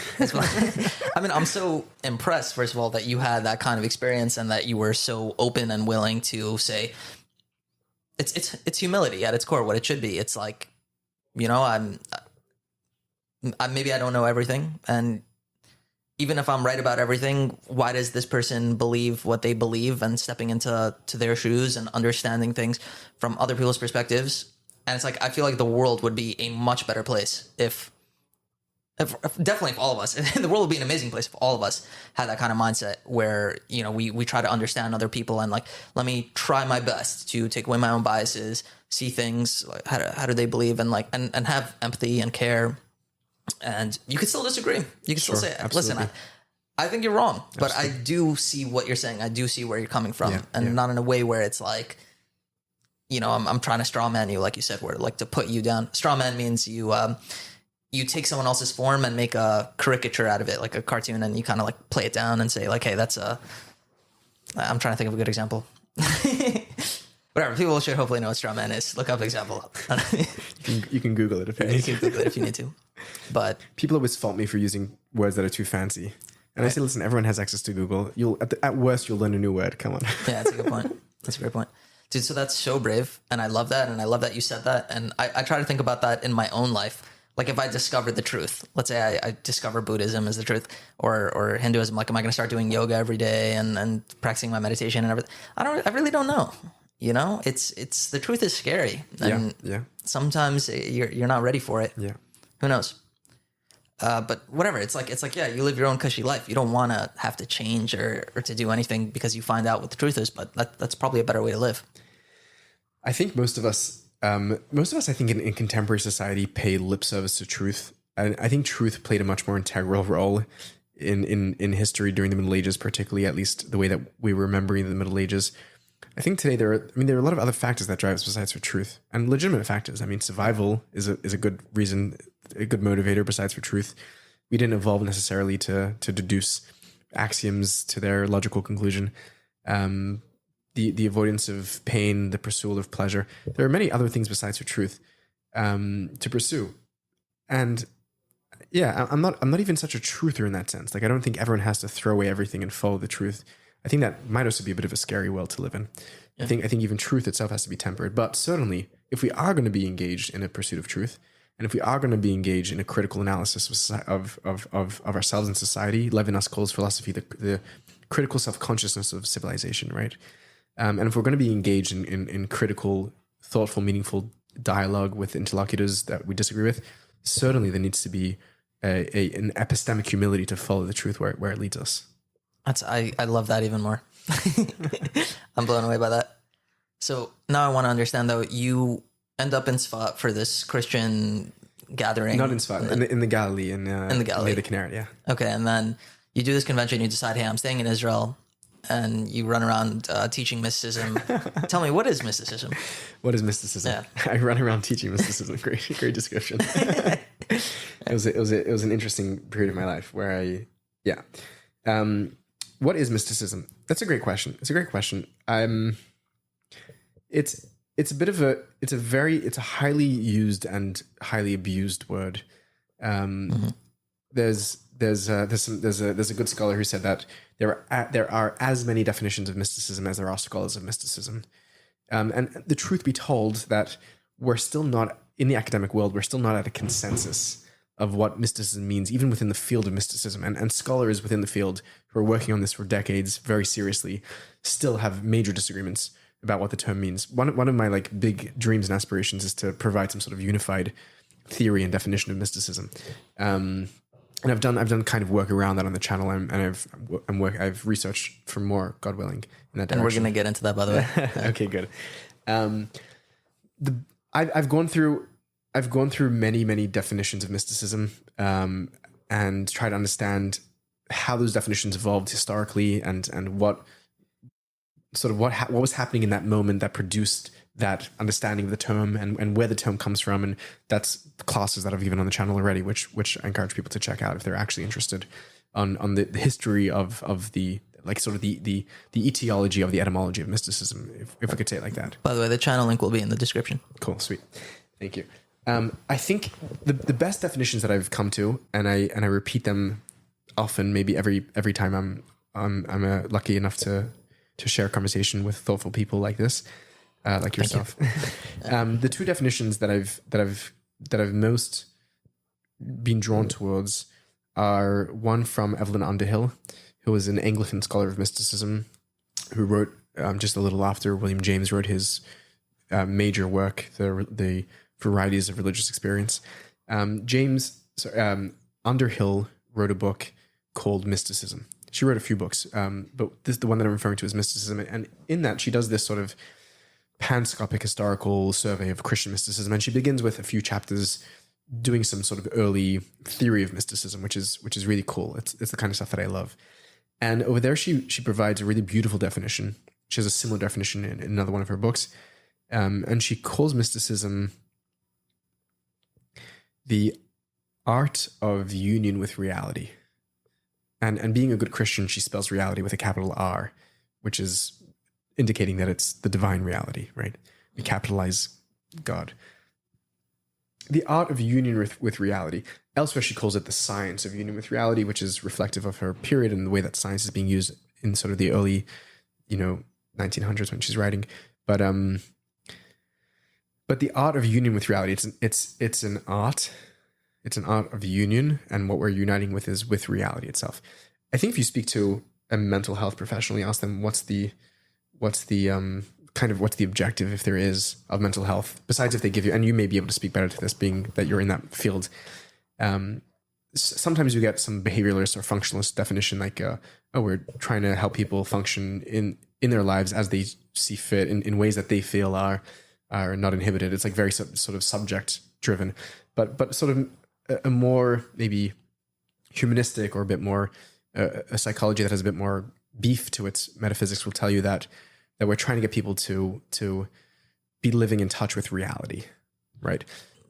I mean, I'm so impressed, first of all, that you had that kind of experience and that you were so open and willing to say, it's humility at its core, what it should be. It's like, I'm maybe I don't know everything, and even if I'm right about everything, why does this person believe what they believe? And stepping into their shoes and understanding things from other people's perspectives. And it's like, I feel like the world would be a much better place if definitely if all of us, the world would be an amazing place if all of us had that kind of mindset where, we try to understand other people and like, let me try my best to take away my own biases, see things, like how do they believe, and like, and have empathy and care. And you could still disagree. You can still say, listen, I think you're wrong, but I do see what you're saying. I do see where you're coming from, not in a way where it's like, I'm trying to straw man you, like you said, where like to put you down. Straw man means you take someone else's form and make a caricature out of it, like a cartoon, and you kind of like play it down and say like, hey, I'm trying to think of a good example. Whatever, people should hopefully know what straw man is. Look up example. You can Google it if you need to. You can Google it if you need to. But people always fault me for using words that are too fancy. And I say, listen, everyone has access to Google. At worst, you'll learn a new word. Come on. Yeah, that's a good point. That's a great point. Dude, so that's so brave. And I love that. And I love that you said that. And I try to think about that in my own life. Like if I discovered the truth, let's say I discover Buddhism as the truth, or Hinduism, like am I going to start doing yoga every day and practicing my meditation and everything? I really don't know. It's the truth is scary. And sometimes you're not ready for it. Yeah. Who knows? But whatever, it's like, yeah, you live your own cushy life. You don't want to have to change or to do anything because you find out what the truth is, but that's probably a better way to live. I think most of us, I think in contemporary society pay lip service to truth. And I think truth played a much more integral role in history during the Middle Ages, particularly, at least the way that we were remembering the Middle Ages. I think today there are a lot of other factors that drive us besides for truth, and legitimate factors. I mean, survival is a good reason, a good motivator besides for truth. We didn't evolve necessarily to deduce axioms to their logical conclusion. The avoidance of pain, the pursuit of pleasure. There are many other things besides for truth to pursue. And yeah, I'm not even such a truther in that sense. Like, I don't think everyone has to throw away everything and follow the truth. I think that might also be a bit of a scary world to live in. Yeah. I think even truth itself has to be tempered. But certainly, if we are going to be engaged in a pursuit of truth, and if we are going to be engaged in a critical analysis of ourselves and society, Levinas calls philosophy the critical self-consciousness of civilization, right? And if we're going to be engaged in critical, thoughtful, meaningful dialogue with interlocutors that we disagree with, certainly there needs to be an epistemic humility to follow the truth where it leads us. I love that even more. I'm blown away by that. So now I want to understand, though, you end up in Sfat for this Christian gathering. Not in Sfat, in the Galilee, in the Galilee, near the Kinneret, yeah. Okay, and then you do this convention, you decide, hey, I'm staying in Israel, and you run around teaching mysticism. Tell me, what is mysticism? What is mysticism? Yeah. I run around teaching mysticism. Great description. It was an interesting period of my life where what is mysticism? That's a great question. It's a great question. It's a highly used and highly abused word. There's a good scholar who said that there are as many definitions of mysticism as there are scholars of mysticism. And the truth be told, that we're still not, in the academic world, we're still not at a consensus of what mysticism means, even within the field of mysticism. And scholars within the field who are working on this for decades very seriously still have major disagreements about what the term means. One of my big dreams and aspirations is to provide some sort of unified theory and definition of mysticism. And I've done kind of work around that on the channel, and I've researched for more, God willing, in that direction. And we're going to get into that, by the way. Okay, good. I've gone through many definitions of mysticism, and try to understand how those definitions evolved historically, and what was happening in that moment that produced that understanding of the term, and where the term comes from. And that's classes that I've given on the channel already, which I encourage people to check out if they're actually interested on the history of the the etiology of the etymology of mysticism, if we could say it like that. By the way, the channel link will be in the description. Cool, sweet. Thank you. I think the best definitions that I've come to, and I repeat them often, maybe every time I'm lucky enough to share a conversation with thoughtful people like this, like yourself. The two definitions that I've most been drawn towards are one from Evelyn Underhill, who was an Anglican scholar of mysticism, who wrote just a little after William James wrote his major work, the Varieties of Religious Experience. Underhill wrote a book called Mysticism. She wrote a few books, but the one that I'm referring to is Mysticism. And in that, she does this sort of panscopic historical survey of Christian mysticism. And she begins with a few chapters doing some sort of early theory of mysticism, which is really cool. It's the kind of stuff that I love. And over there, she provides a really beautiful definition. She has a similar definition in another one of her books. And she calls mysticism the art of union with reality. And being a good Christian, she spells reality with a capital R, which is indicating that it's the divine reality, right? We capitalize God. The art of union with reality. Elsewhere, she calls it the science of union with reality, which is reflective of her period and the way that science is being used in sort of the early, 1900s when she's writing. But the art of union with reality, it's an art. It's an art of union, and what we're uniting with is with reality itself. I think if you speak to a mental health professional, you ask them what's the objective, if there is, of mental health, besides if they give you, and you may be able to speak better to this, being that you're in that field. Sometimes you get some behavioralist or functionalist definition, like, we're trying to help people function in their lives as they see fit, in ways that they feel are not inhibited. It's like very sort of subject driven, but sort of a more maybe humanistic or a bit more a psychology that has a bit more beef to its metaphysics will tell you that we're trying to get people to be living in touch with reality, right?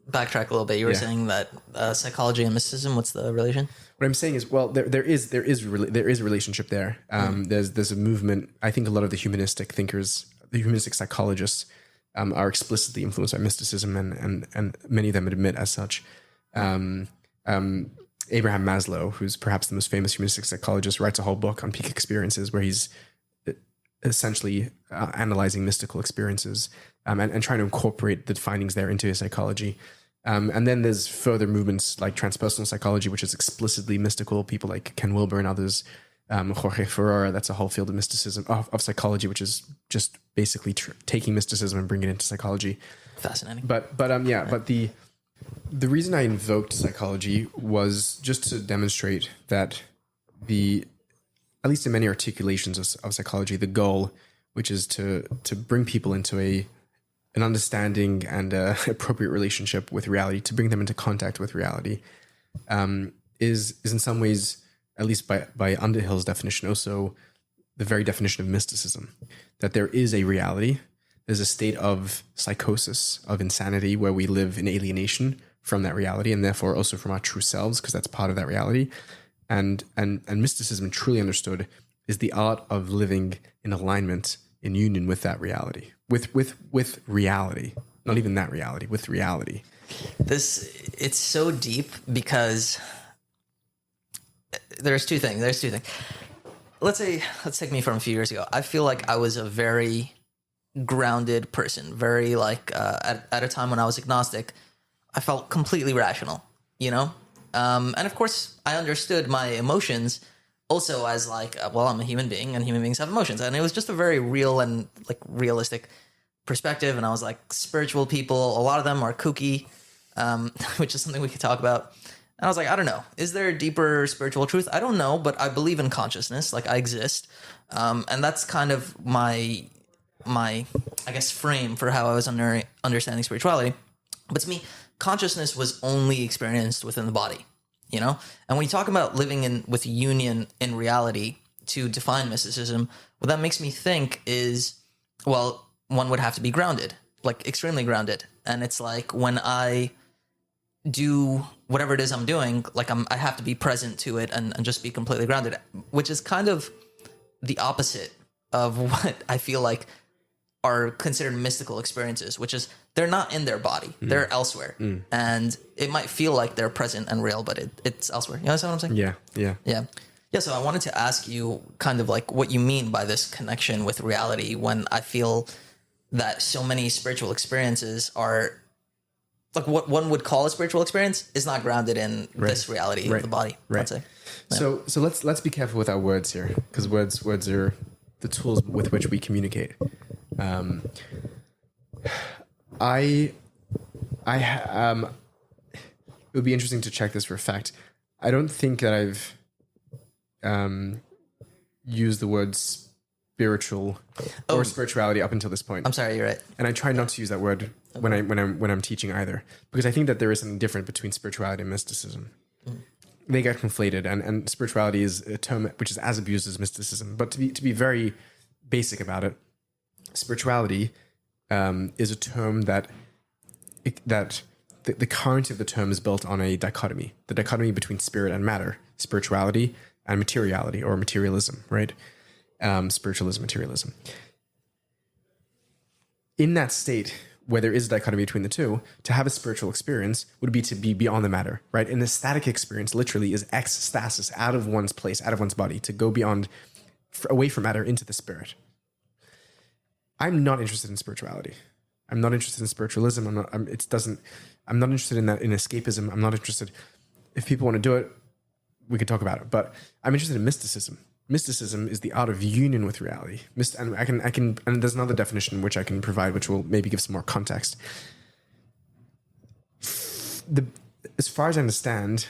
Backtrack a little bit. You were saying that psychology and mysticism. What's the relation? What I'm saying is, well, there is a relationship there. There's a movement. I think a lot of the humanistic thinkers, the humanistic psychologists, are explicitly influenced by mysticism, and many of them admit as such. Abraham Maslow, who's perhaps the most famous humanistic psychologist, writes a whole book on peak experiences where he's essentially analyzing mystical experiences and trying to incorporate the findings there into his psychology. And then there's further movements like transpersonal psychology, which is explicitly mystical. People like Ken Wilber and others, Jorge Ferrara, that's a whole field of mysticism, of psychology, which is just basically taking mysticism and bringing it into psychology. Fascinating. But the reason I invoked psychology was just to demonstrate that at least in many articulations of psychology, the goal, which is to bring people into an understanding and appropriate relationship with reality, to bring them into contact with reality, is in some ways, at least by Underhill's definition, also the very definition of mysticism, that there is a reality, there's a state of psychosis, of insanity, where we live in alienation from that reality, and therefore also from our true selves, because that's part of that reality. And mysticism, truly understood, is the art of living in alignment, in union with that reality, with reality, not even that reality, with reality. It's so deep because there's two things. Let's take me from a few years ago. I feel like I was a very grounded person, very at a time when I was agnostic, I felt completely rational, and of course I understood my emotions also as I'm a human being and human beings have emotions, and it was just a very real and realistic perspective. And I was spiritual people, a lot of them are kooky, which is something we could talk about. And I was I don't know, is there a deeper spiritual truth? I don't know, but I believe in consciousness, I exist, and that's kind of my I guess frame for how I was understanding spirituality. But to me, consciousness was only experienced within the body, And when you talk about living with union in reality to define mysticism, what that makes me think is, well, one would have to be grounded, extremely grounded. And it's when I do whatever it is I'm doing, I have to be present to it and just be completely grounded, which is kind of the opposite of what I feel are considered mystical experiences, which is they're not in their body, they're elsewhere. And it might feel like they're present and real, but it's elsewhere. You understand what I'm saying? Yeah. So I wanted to ask you kind of what you mean by this connection with reality, when I feel that so many spiritual experiences are what one would call a spiritual experience is not grounded in this reality of the body. Right. I'd say. Yeah. So let's be careful with our words here, because words are the tools with which we communicate. It would be interesting to check this for a fact. I don't think that I've used the word spiritual or spirituality up until this point. I'm sorry, you're right. And I try not to use that word when I'm teaching either, because I think that there is something different between spirituality and mysticism. They get conflated, and spirituality is a term which is as abused as mysticism. But to be very basic about it, spirituality is a term that the current of the term is built on a dichotomy, the dichotomy between spirit and matter, spirituality and materiality or materialism, right? Spiritualism, materialism. In that state, where there is a dichotomy between the two, to have a spiritual experience would be to be beyond the matter, right? An ecstatic experience literally is ecstasis, out of one's place, out of one's body, to go beyond, away from matter into the spirit. I'm not interested in spirituality. I'm not interested in spiritualism. I'm not interested in that, in escapism. I'm not interested. If people want to do it, we can talk about it. But I'm interested in mysticism. Mysticism is the art of union with reality. And I can, and there's another definition which I can provide, which will maybe give some more context. As far as I understand,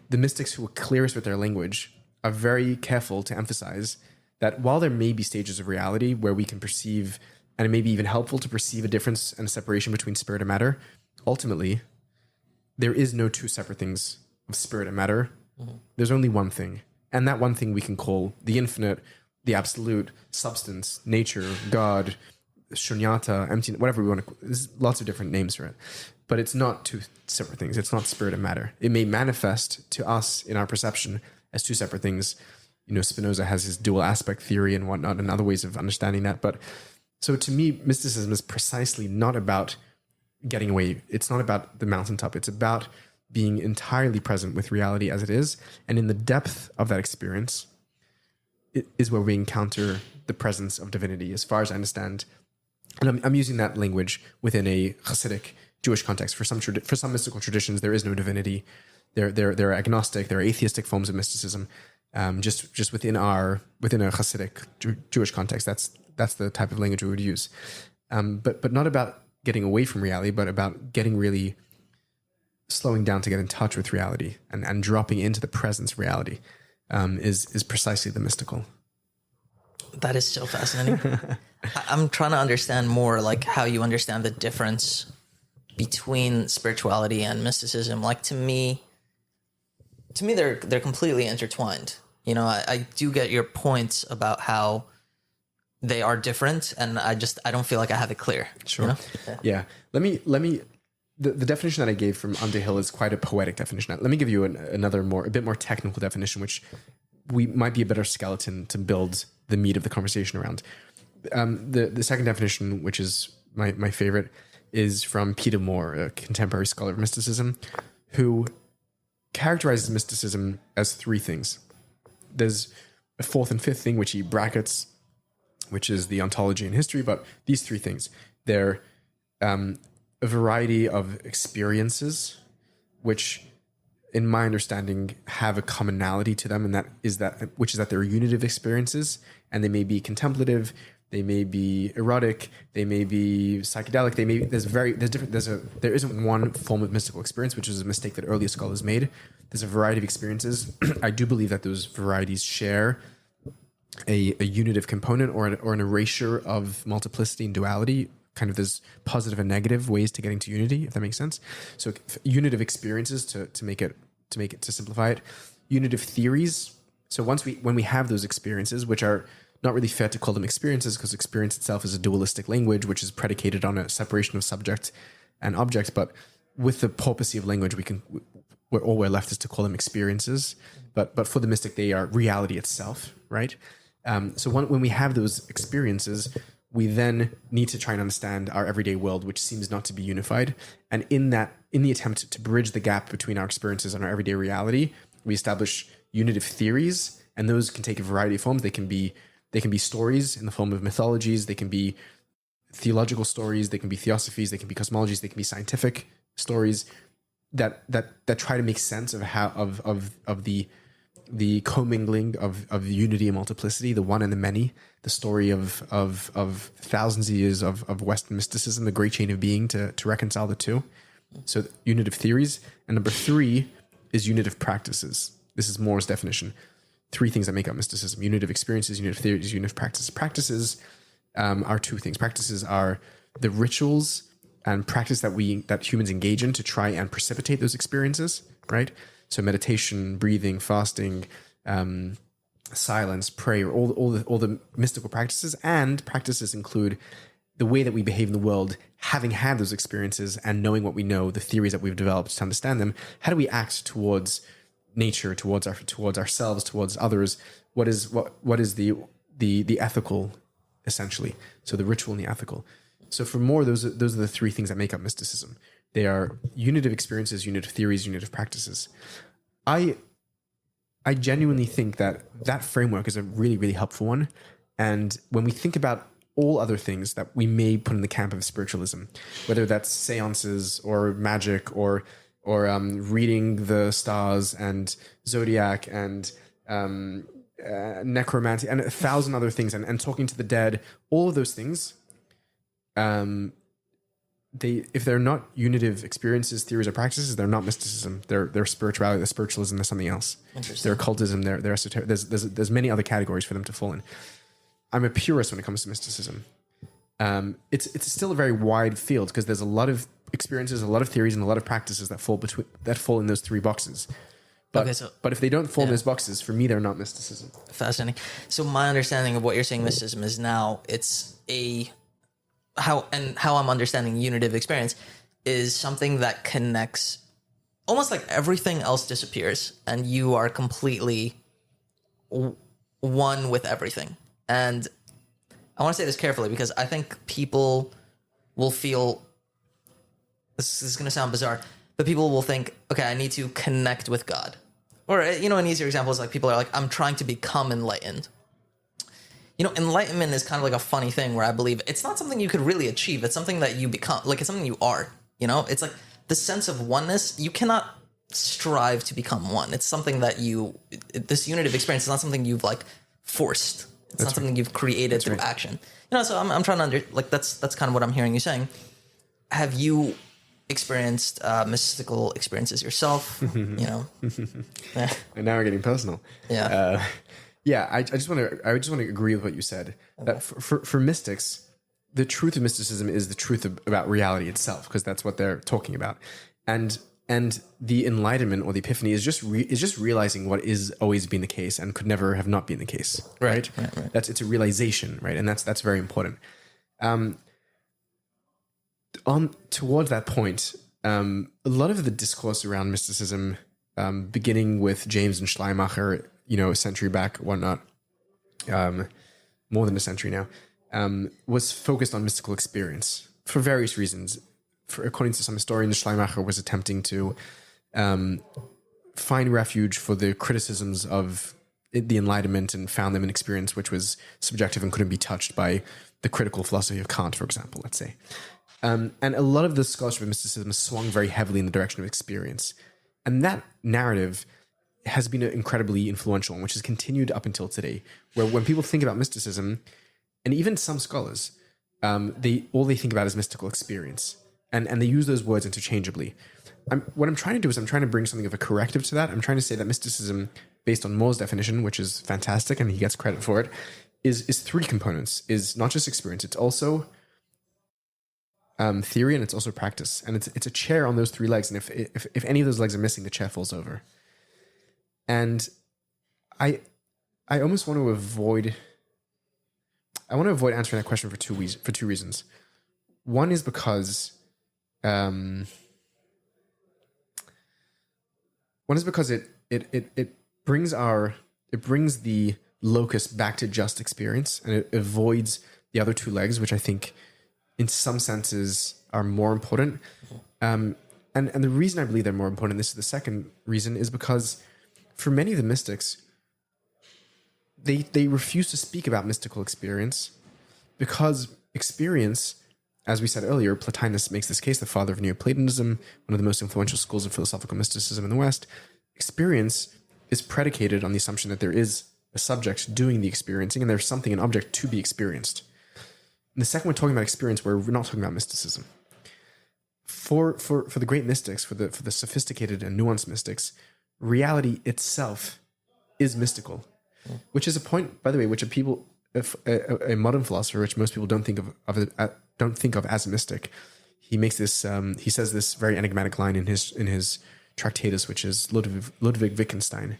the mystics who are clearest with their language are very careful to emphasize that while there may be stages of reality where we can perceive, and it may be even helpful to perceive a difference and a separation between spirit and matter, ultimately, there is no two separate things of spirit and matter. Mm-hmm. There's only one thing. And that one thing we can call the infinite, the absolute, substance, nature, God, shunyata, empty, whatever we want to. There's lots of different names for it. But it's not two separate things. It's not spirit and matter. It may manifest to us in our perception as two separate things. Spinoza has his dual aspect theory and whatnot and other ways of understanding that. But so to me, mysticism is precisely not about getting away. It's not about the mountaintop. It's about being entirely present with reality as it is. And in the depth of that experience, is where we encounter the presence of divinity, as far as I understand. And I'm using that language within a Hasidic Jewish context. For some mystical traditions, there is no divinity. They're agnostic. There are atheistic forms of mysticism. Just within a Hasidic Jewish context, that's the type of language we would use. But not about getting away from reality, but about getting really slowing down to get in touch with reality and dropping into the presence of reality is precisely the mystical. That is so fascinating. I'm trying to understand more, like, how you understand the difference between spirituality and mysticism. Like, to me they're completely intertwined. You know, I do get your points about how they are different, and I don't feel like I have it clear. Sure. You know? Yeah. Let me. The definition that I gave from Underhill is quite a poetic definition. Let me give you a bit more technical definition, which we might be a better skeleton to build the meat of the conversation around. The second definition, which is my favorite, is from Peter Moore, a contemporary scholar of mysticism, who characterizes mysticism as three things. There's a fourth and fifth thing, which he brackets, which is the ontology and history, but these three things, they're a variety of experiences, which in my understanding have a commonality to them, and that is that they're unitive experiences, and they may be contemplative, they may be erotic, they may be psychedelic, there isn't one form of mystical experience, which is a mistake that earlier scholars made. There's a variety of experiences. I do believe that those varieties share a unitive component or an erasure of multiplicity and duality. Kind of there's positive and negative ways to getting to unity, if that makes sense. So unitive experiences to simplify it, unitive theories. So when we have those experiences, which are not really fair to call them experiences, because experience itself is a dualistic language, which is predicated on a separation of subject and object. But with the porpoising of language, all we're left is to call them experiences. But for the mystic, they are reality itself, right? So when we have those experiences, we then need to try and understand our everyday world, which seems not to be unified. And in the attempt to bridge the gap between our experiences and our everyday reality, we establish unitive theories, and those can take a variety of forms. They can be stories in the form of mythologies. They can be theological stories. They can be theosophies. They can be cosmologies. They can be scientific stories that try to make sense of the commingling of unity and multiplicity, the one and the many, the story of thousands of years of Western mysticism, the great chain of being to reconcile the two. So unitive theories. And number three is unitive practices. This is Moore's definition. Three things that make up mysticism: unitive experiences, unitive theories, unitive practices. Practices are two things. Practices are the rituals and practice that humans engage in to try and precipitate those experiences, right? So meditation, breathing, fasting, silence, prayer, all the mystical practices. And practices include the way that we behave in the world, having had those experiences and knowing what we know, the theories that we've developed to understand them. How do we act towards nature, towards ourselves, towards others? What is the ethical, essentially? So the ritual and the ethical. So for Moore, those are the three things that make up mysticism. They are unitive experiences, unitive theories, unitive practices. I genuinely think that framework is a really, really helpful one. And when we think about all other things that we may put in the camp of spiritualism, whether that's seances or magic or reading the stars and zodiac and necromancy and 1,000 other things and talking to the dead, all of those things, if they're not unitive experiences, theories, or practices, they're not mysticism. They're spirituality, they're spiritualism, they're something else. They're occultism, they're esoteric. There's many other categories for them to fall in. I'm a purist when it comes to mysticism. It's still a very wide field because there's a lot of experiences, a lot of theories, and a lot of practices that fall in those three boxes. But if they don't fall in those boxes, for me, they're not mysticism. Fascinating. So my understanding of what you're saying mysticism is now how I'm understanding unitive experience is something that connects, almost like everything else disappears and you are completely one with everything. And I want to say this carefully because I think people will feel, this is going to sound bizarre, but people will think, okay, I need to connect with God. Or, an easier example is like people are like, I'm trying to become enlightened. enlightenment is kind of like a funny thing where I believe it's not something you could really achieve. It's something that you become, like it's something you are, it's like the sense of oneness. You cannot strive to become one. It's something that this unitive experience is not something you've like forced. It's not something you've created through action. So I'm trying to that's kind of what I'm hearing you saying. Have you experienced mystical experiences yourself? Yeah. And now we're getting personal. Yeah. I just want to agree with what you said. Okay. That for mystics, the truth of mysticism is the truth about reality itself, because that's what they're talking about. And the enlightenment or the epiphany is just realizing what is always been the case and could never have not been the case. Right. It's a realization, right? And that's very important. Towards that point, a lot of the discourse around mysticism, beginning with James and Schleiermacher, a century back, whatnot, more than a century now, was focused on mystical experience for various reasons. According to some historians, Schleiermacher was attempting to find refuge for the criticisms of the Enlightenment and found them in experience which was subjective and couldn't be touched by the critical philosophy of Kant, for example, let's say. And a lot of the scholarship of mysticism swung very heavily in the direction of experience. And that narrative has been incredibly influential, and which has continued up until today, where when people think about mysticism, and even some scholars, all they think about is mystical experience. And they use those words interchangeably. What I'm trying to do is I'm trying to bring something of a corrective to that. I'm trying to say that mysticism, based on Moore's definition, which is fantastic, and he gets credit for it, is three components. Is not just experience, it's also theory, and it's also practice. And it's a chair on those three legs. And if any of those legs are missing, the chair falls over. And I almost want to avoid answering that question for two reasons. One is because it brings the locus back to just experience, and it avoids the other two legs, which I think in some senses are more important. And the reason I believe they're more important, this is the second reason, is because for many of the mystics, they refuse to speak about mystical experience because experience, as we said earlier, Plotinus makes this case, the father of Neoplatonism, one of the most influential schools of philosophical mysticism in the West. Experience is predicated on the assumption that there is a subject doing the experiencing and there's something, an object to be experienced. And the second, we're talking about experience, where we're not talking about mysticism. For the great mystics, for the sophisticated and nuanced mystics, reality itself is mystical, which is a point, by the way, which a modern philosopher, which most people don't think of as a mystic, he makes this. He says this very enigmatic line in his Tractatus, which is Ludwig Wittgenstein.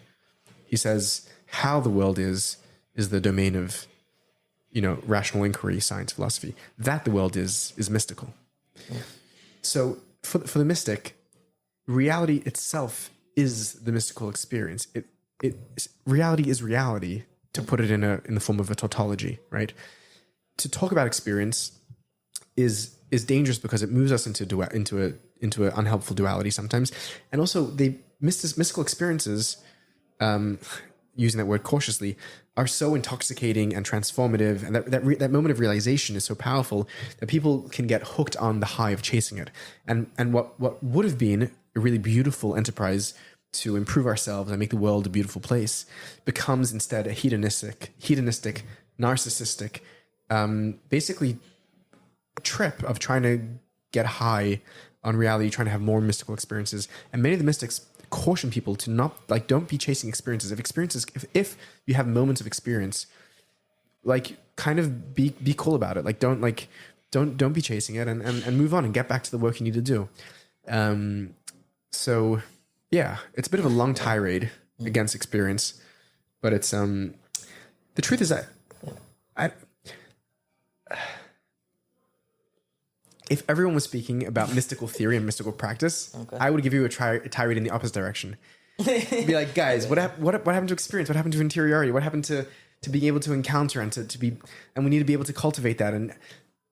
He says, "How the world is the domain of, rational inquiry, science, philosophy. That the world is mystical." Yeah. So for the mystic, reality itself is the mystical experience. Reality is reality, to put it in the form of a tautology, right? To talk about experience is dangerous because it moves us into an unhelpful duality sometimes, and also mystical experiences, using that word cautiously, are so intoxicating and transformative, and that moment of realization is so powerful that people can get hooked on the high of chasing it. And what would have been a really beautiful enterprise to improve ourselves and make the world a beautiful place becomes instead a hedonistic, narcissistic, basically trip of trying to get high on reality, trying to have more mystical experiences. And many of the mystics caution people to don't be chasing experiences. If you have moments of experience, kind of be cool about it. Don't be chasing it, and move on and get back to the work you need to do. So yeah, it's a bit of a long tirade against experience, but it's the truth is that if everyone was speaking about mystical theory and mystical practice, okay, I would give you a tirade in the opposite direction. Be like, guys, what happened to experience? What happened to interiority? What happened to being able to encounter and to be, and we need to be able to cultivate that.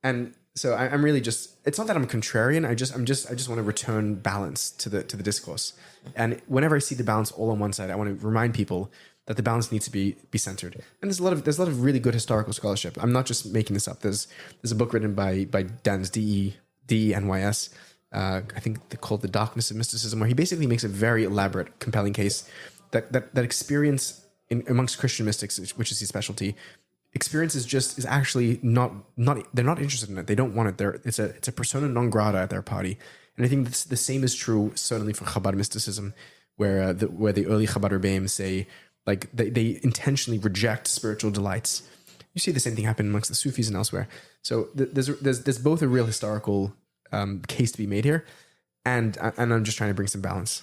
And so I'm really just, it's not that I'm contrarian. I just want to return balance to the discourse. And whenever I see the balance all on one side, I want to remind people that the balance needs to be centered. And there's a lot of really good historical scholarship. I'm not just making this up. There's a book written by Dans Denys. I think they're called The Darkness of Mysticism, where he basically makes a very elaborate, compelling case that experience amongst Christian mystics, which is his specialty, experience is actually not they're not interested in it. They don't want it. It's a persona non grata at their party. And I think the same is true certainly for Chabad mysticism, where the early Chabad Rebbeim say, like, they intentionally reject spiritual delights. You see the same thing happen amongst the Sufis and elsewhere. So there's both a real historical case to be made here, and I'm just trying to bring some balance.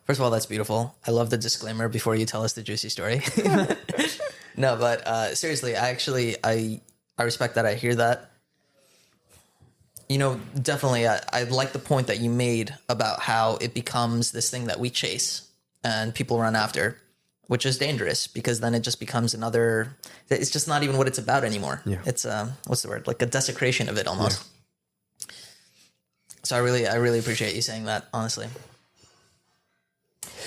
First of all, that's beautiful. I love the disclaimer before you tell us the juicy story. No, but seriously, I respect that. I hear that. Definitely, I like the point that you made about how it becomes this thing that we chase and people run after, which is dangerous, because then it just becomes it's just not even what it's about anymore. Yeah. It's, what's the word? Like a desecration of it almost. Yeah. So I really appreciate you saying that, honestly.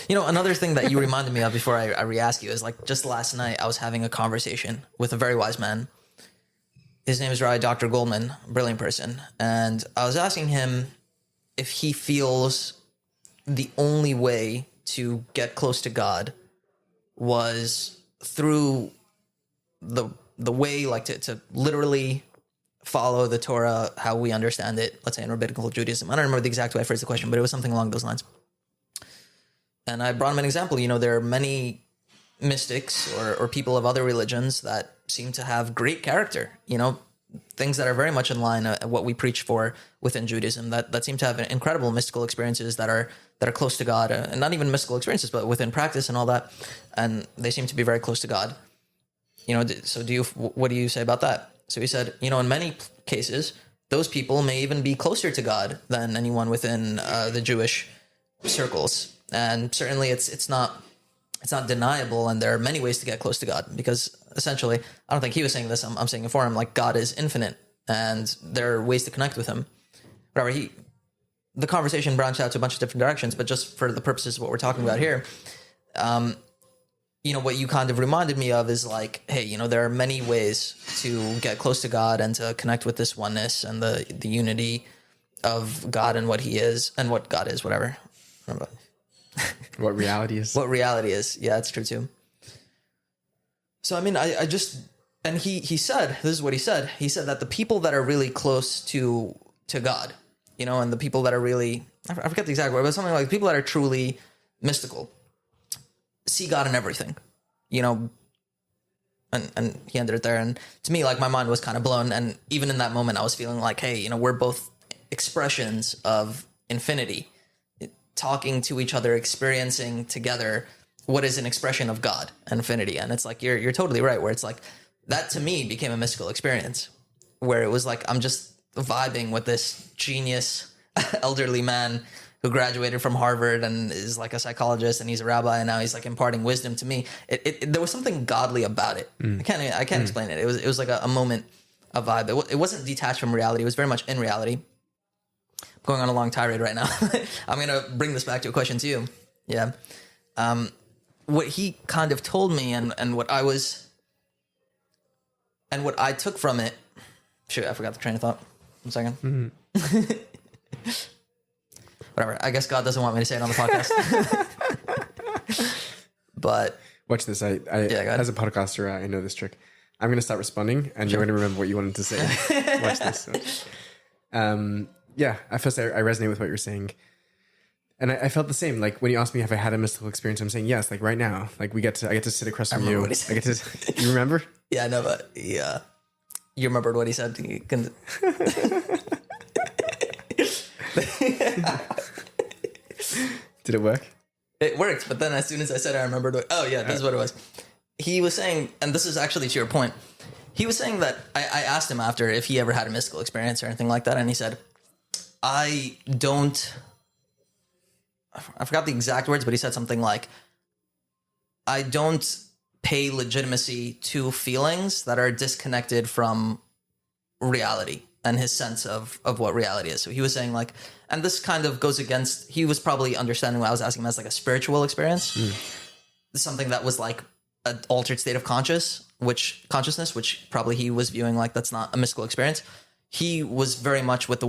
Another thing that you reminded me of before I re-ask you is, like, just last night I was having a conversation with a very wise man. His name is Dr. Goldman, brilliant person. And I was asking him if he feels the only way to get close to God was through the way, like, to literally follow the Torah, how we understand it, let's say in rabbinical Judaism. I don't remember the exact way I phrased the question, but it was something along those lines. And I brought him an example. There are many mystics or people of other religions that seem to have great character, things that are very much in line with what we preach for within Judaism, that seem to have incredible mystical experiences that are close to God, and not even mystical experiences, but within practice and all that. And they seem to be very close to God. So what do you say about that? So he said, in many cases, those people may even be closer to God than anyone within the Jewish circles. And certainly it's not deniable, and there are many ways to get close to God, because essentially, I don't think he was saying this, I'm saying it for him, like, God is infinite and there are ways to connect with him. Whatever, the conversation branched out to a bunch of different directions, but just for the purposes of what we're talking about here, what you kind of reminded me of is, like, hey, there are many ways to get close to God and to connect with this oneness and the unity of God and what he is and what God is, whatever. What reality is. What reality is. Yeah, it's true too. So, I mean, I just, and he said, this is what he said. He said that the people that are really close to God, and the people that are really, I forget the exact word, but something like people that are truly mystical see God in everything, and he ended it there. And to me, like, my mind was kind of blown. And even in that moment, I was feeling like, hey, we're both expressions of infinity, talking to each other, experiencing together what is an expression of God and infinity. And it's like, you're totally right, where it's like, that to me became a mystical experience, where it was like, I'm just vibing with this genius elderly man who graduated from Harvard and is like a psychologist, and he's a rabbi, and now he's like imparting wisdom to me. There was something godly about it. I can't explain it. It was like a moment, a vibe. It wasn't detached from reality. It was very much in reality. Going on a long tirade right now. I'm going to bring this back to a question to you. Yeah. What he kind of told me and what I took from it. Shoot, I forgot the train of thought. 1 second. Mm-hmm. Whatever. I guess God doesn't want me to say it on the podcast. But watch this. I as a podcaster, I know this trick. I'm going to start responding, and you're going to remember what you wanted to say. Watch this. Yeah, at first I resonate with what you're saying. And I felt the same. Like, when you asked me if I had a mystical experience, I'm saying yes, like right now. Like, I get to sit across from you. You remember? Yeah, I know, but yeah. You remembered what he said. You can... Did it work? It worked, but then as soon as I said it, I remembered this is what it was. He was saying, and this is actually to your point, he was saying that I asked him after if he ever had a mystical experience or anything like that, and he said, I forgot the exact words, but he said something like, I don't pay legitimacy to feelings that are disconnected from reality and his sense of what reality is. So he was saying, like, and this kind of goes against, he was probably understanding what I was asking him as like a spiritual experience. something that was like an altered state of consciousness, which probably he was viewing like that's not a mystical experience. He was very much with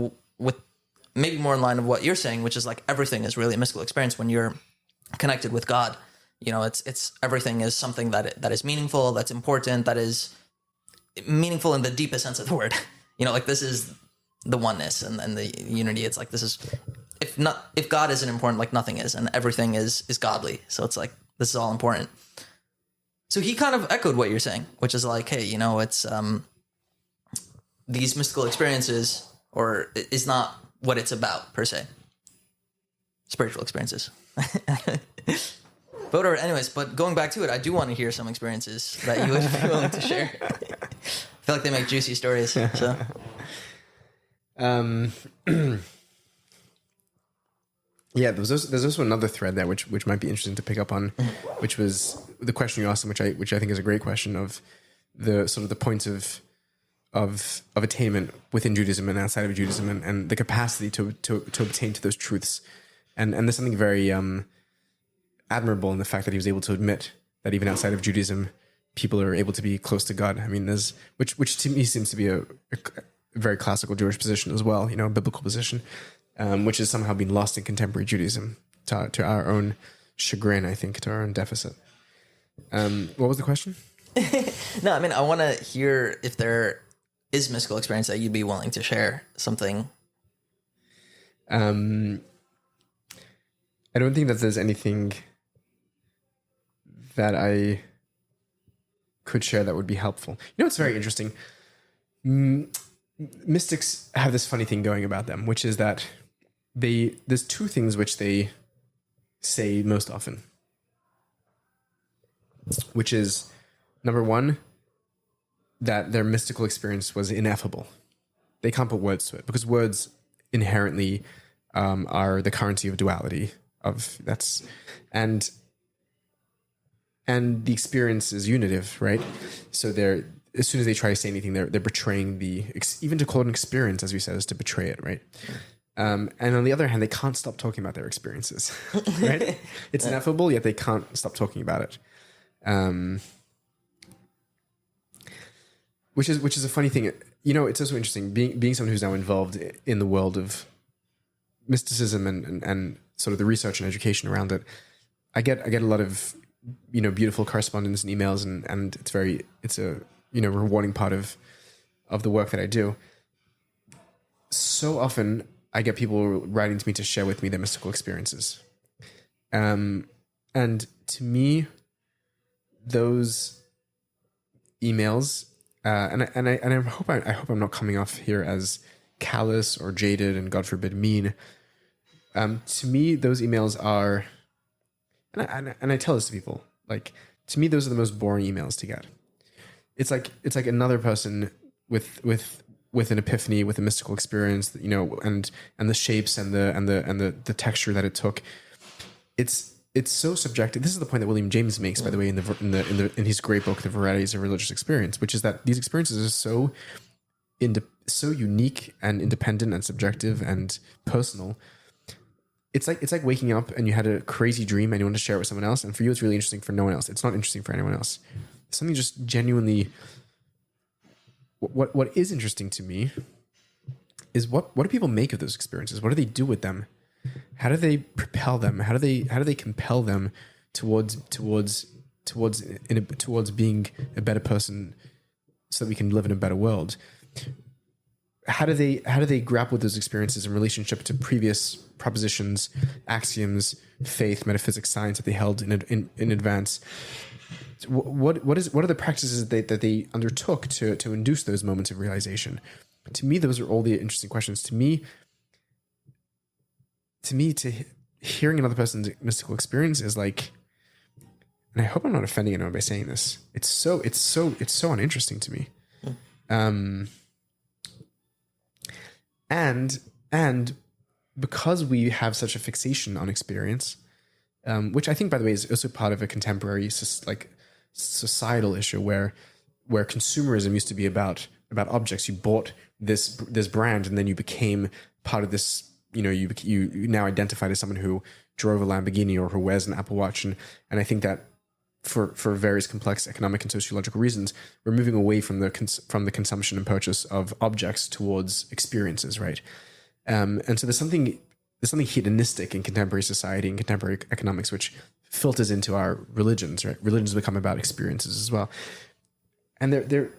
maybe more in line of what you're saying, which is like everything is really a mystical experience when you're connected with God. You know, it's everything is something that is meaningful, that's important, that is meaningful in the deepest sense of the word. You know, like this is the oneness and the unity. It's like this is if God isn't important, like nothing is, and everything is godly. So it's like this is all important. So he kind of echoed what you're saying, which is like, hey, you know, it's these mystical experiences, or is not what it's about per se. Spiritual experiences. But whatever, anyways, but going back to it, I do want to hear some experiences that you would be willing to share. I feel like they make juicy stories. So yeah, there's also another thread there which might be interesting to pick up on, which was the question you asked, which I think is a great question of the sort of the points of attainment within Judaism and outside of Judaism, and the capacity to obtain to those truths. And there's something very admirable in the fact that he was able to admit that even outside of Judaism, people are able to be close to God. I mean, there's which to me seems to be a very classical Jewish position as well, you know, a biblical position, which has somehow been lost in contemporary Judaism to our own chagrin, I think, to our own deficit. What was the question? No, I mean, I want to hear if there is mystical experience that you'd be willing to share something. I don't think that there's anything that I could share that would be helpful. You know, it's very interesting. Mystics have this funny thing going about them, which is that there's two things which they say most often, which is, number one, that their mystical experience was ineffable. They can't put words to it because words inherently are the currency of duality. And the experience is unitive, right? So as soon as they try to say anything, they're betraying even to call it an experience, as we said, is to betray it, right? And on the other hand, they can't stop talking about their experiences, right? It's ineffable, yet they can't stop talking about it. Which is a funny thing. You know, it's also interesting being someone who's now involved in the world of mysticism and sort of the research and education around it. I get a lot of, you know, beautiful correspondence and emails, and it's a you know, rewarding part of the work that I do. So often I get people writing to me to share with me their mystical experiences. And to me, those emails, and I hope I'm not coming off here as callous or jaded and God forbid mean. To me, those emails are, and I tell this to people, like, to me, those are the most boring emails to get. It's like another person with an epiphany, with a mystical experience, you know, and the shapes and the texture that it took. It's so subjective. This is the point that William James makes, by the way, in his great book, The Varieties of Religious Experience, which is that these experiences are so unique and independent and subjective and personal. It's like waking up and you had a crazy dream and you want to share it with someone else, and for you it's really interesting, for no one else it's not interesting for anyone else. Something just genuinely. What is interesting to me is what do people make of those experiences? What do they do with them? How do they propel them? How do they compel them towards being a better person, so that we can live in a better world? How do they grapple with those experiences in relationship to previous propositions, axioms, faith, metaphysics, science that they held in advance? What are the practices that they undertook to induce those moments of realization? To me, those are all the interesting questions. To me, hearing another person's mystical experience is like, and I hope I'm not offending anyone by saying this, it's so uninteresting to me. And because we have such a fixation on experience, which I think, by the way, is also part of a contemporary societal issue where consumerism used to be about objects. You bought this brand and then you became part of this. You know, you now identified as someone who drove a Lamborghini or who wears an Apple Watch, and I think that for various complex economic and sociological reasons, we're moving away from the consumption and purchase of objects towards experiences, right? And so there's something hedonistic in contemporary society and contemporary economics, which filters into our religions, right? Religions become about experiences as well, and they're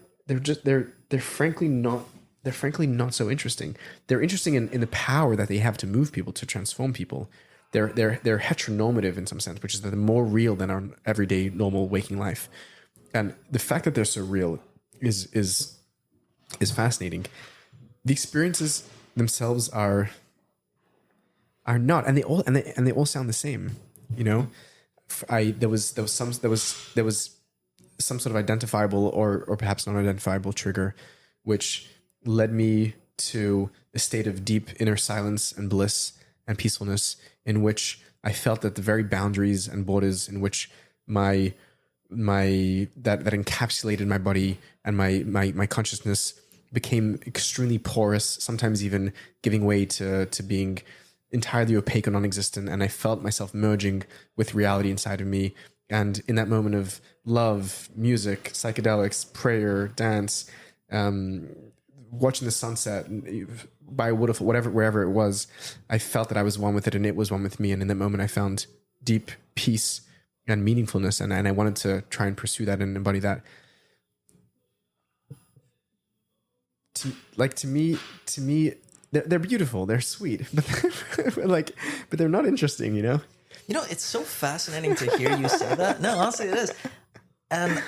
frankly not so interesting. They're interesting in the power that they have to move people, to transform people. They're heteronormative in some sense, which is that they're more real than our everyday normal waking life. And the fact that they're so real is fascinating. The experiences themselves are not, and they all sound the same. You know, there was some sort of identifiable or perhaps non-identifiable trigger, which led me to a state of deep inner silence and bliss and peacefulness, in which I felt that the very boundaries and borders in which that encapsulated my body and my consciousness became extremely porous, sometimes even giving way to being entirely opaque or non-existent. And I felt myself merging with reality inside of me. And in that moment of love, music, psychedelics, prayer, dance, watching the sunset by a waterfall, wherever it was, I felt that I was one with it and it was one with me. And in that moment, I found deep peace and meaningfulness. And I wanted to try and pursue that and embody that. To me, they're beautiful, they're sweet, but they're not interesting, you know? You know, it's so fascinating to hear you say that. No, honestly, it is. And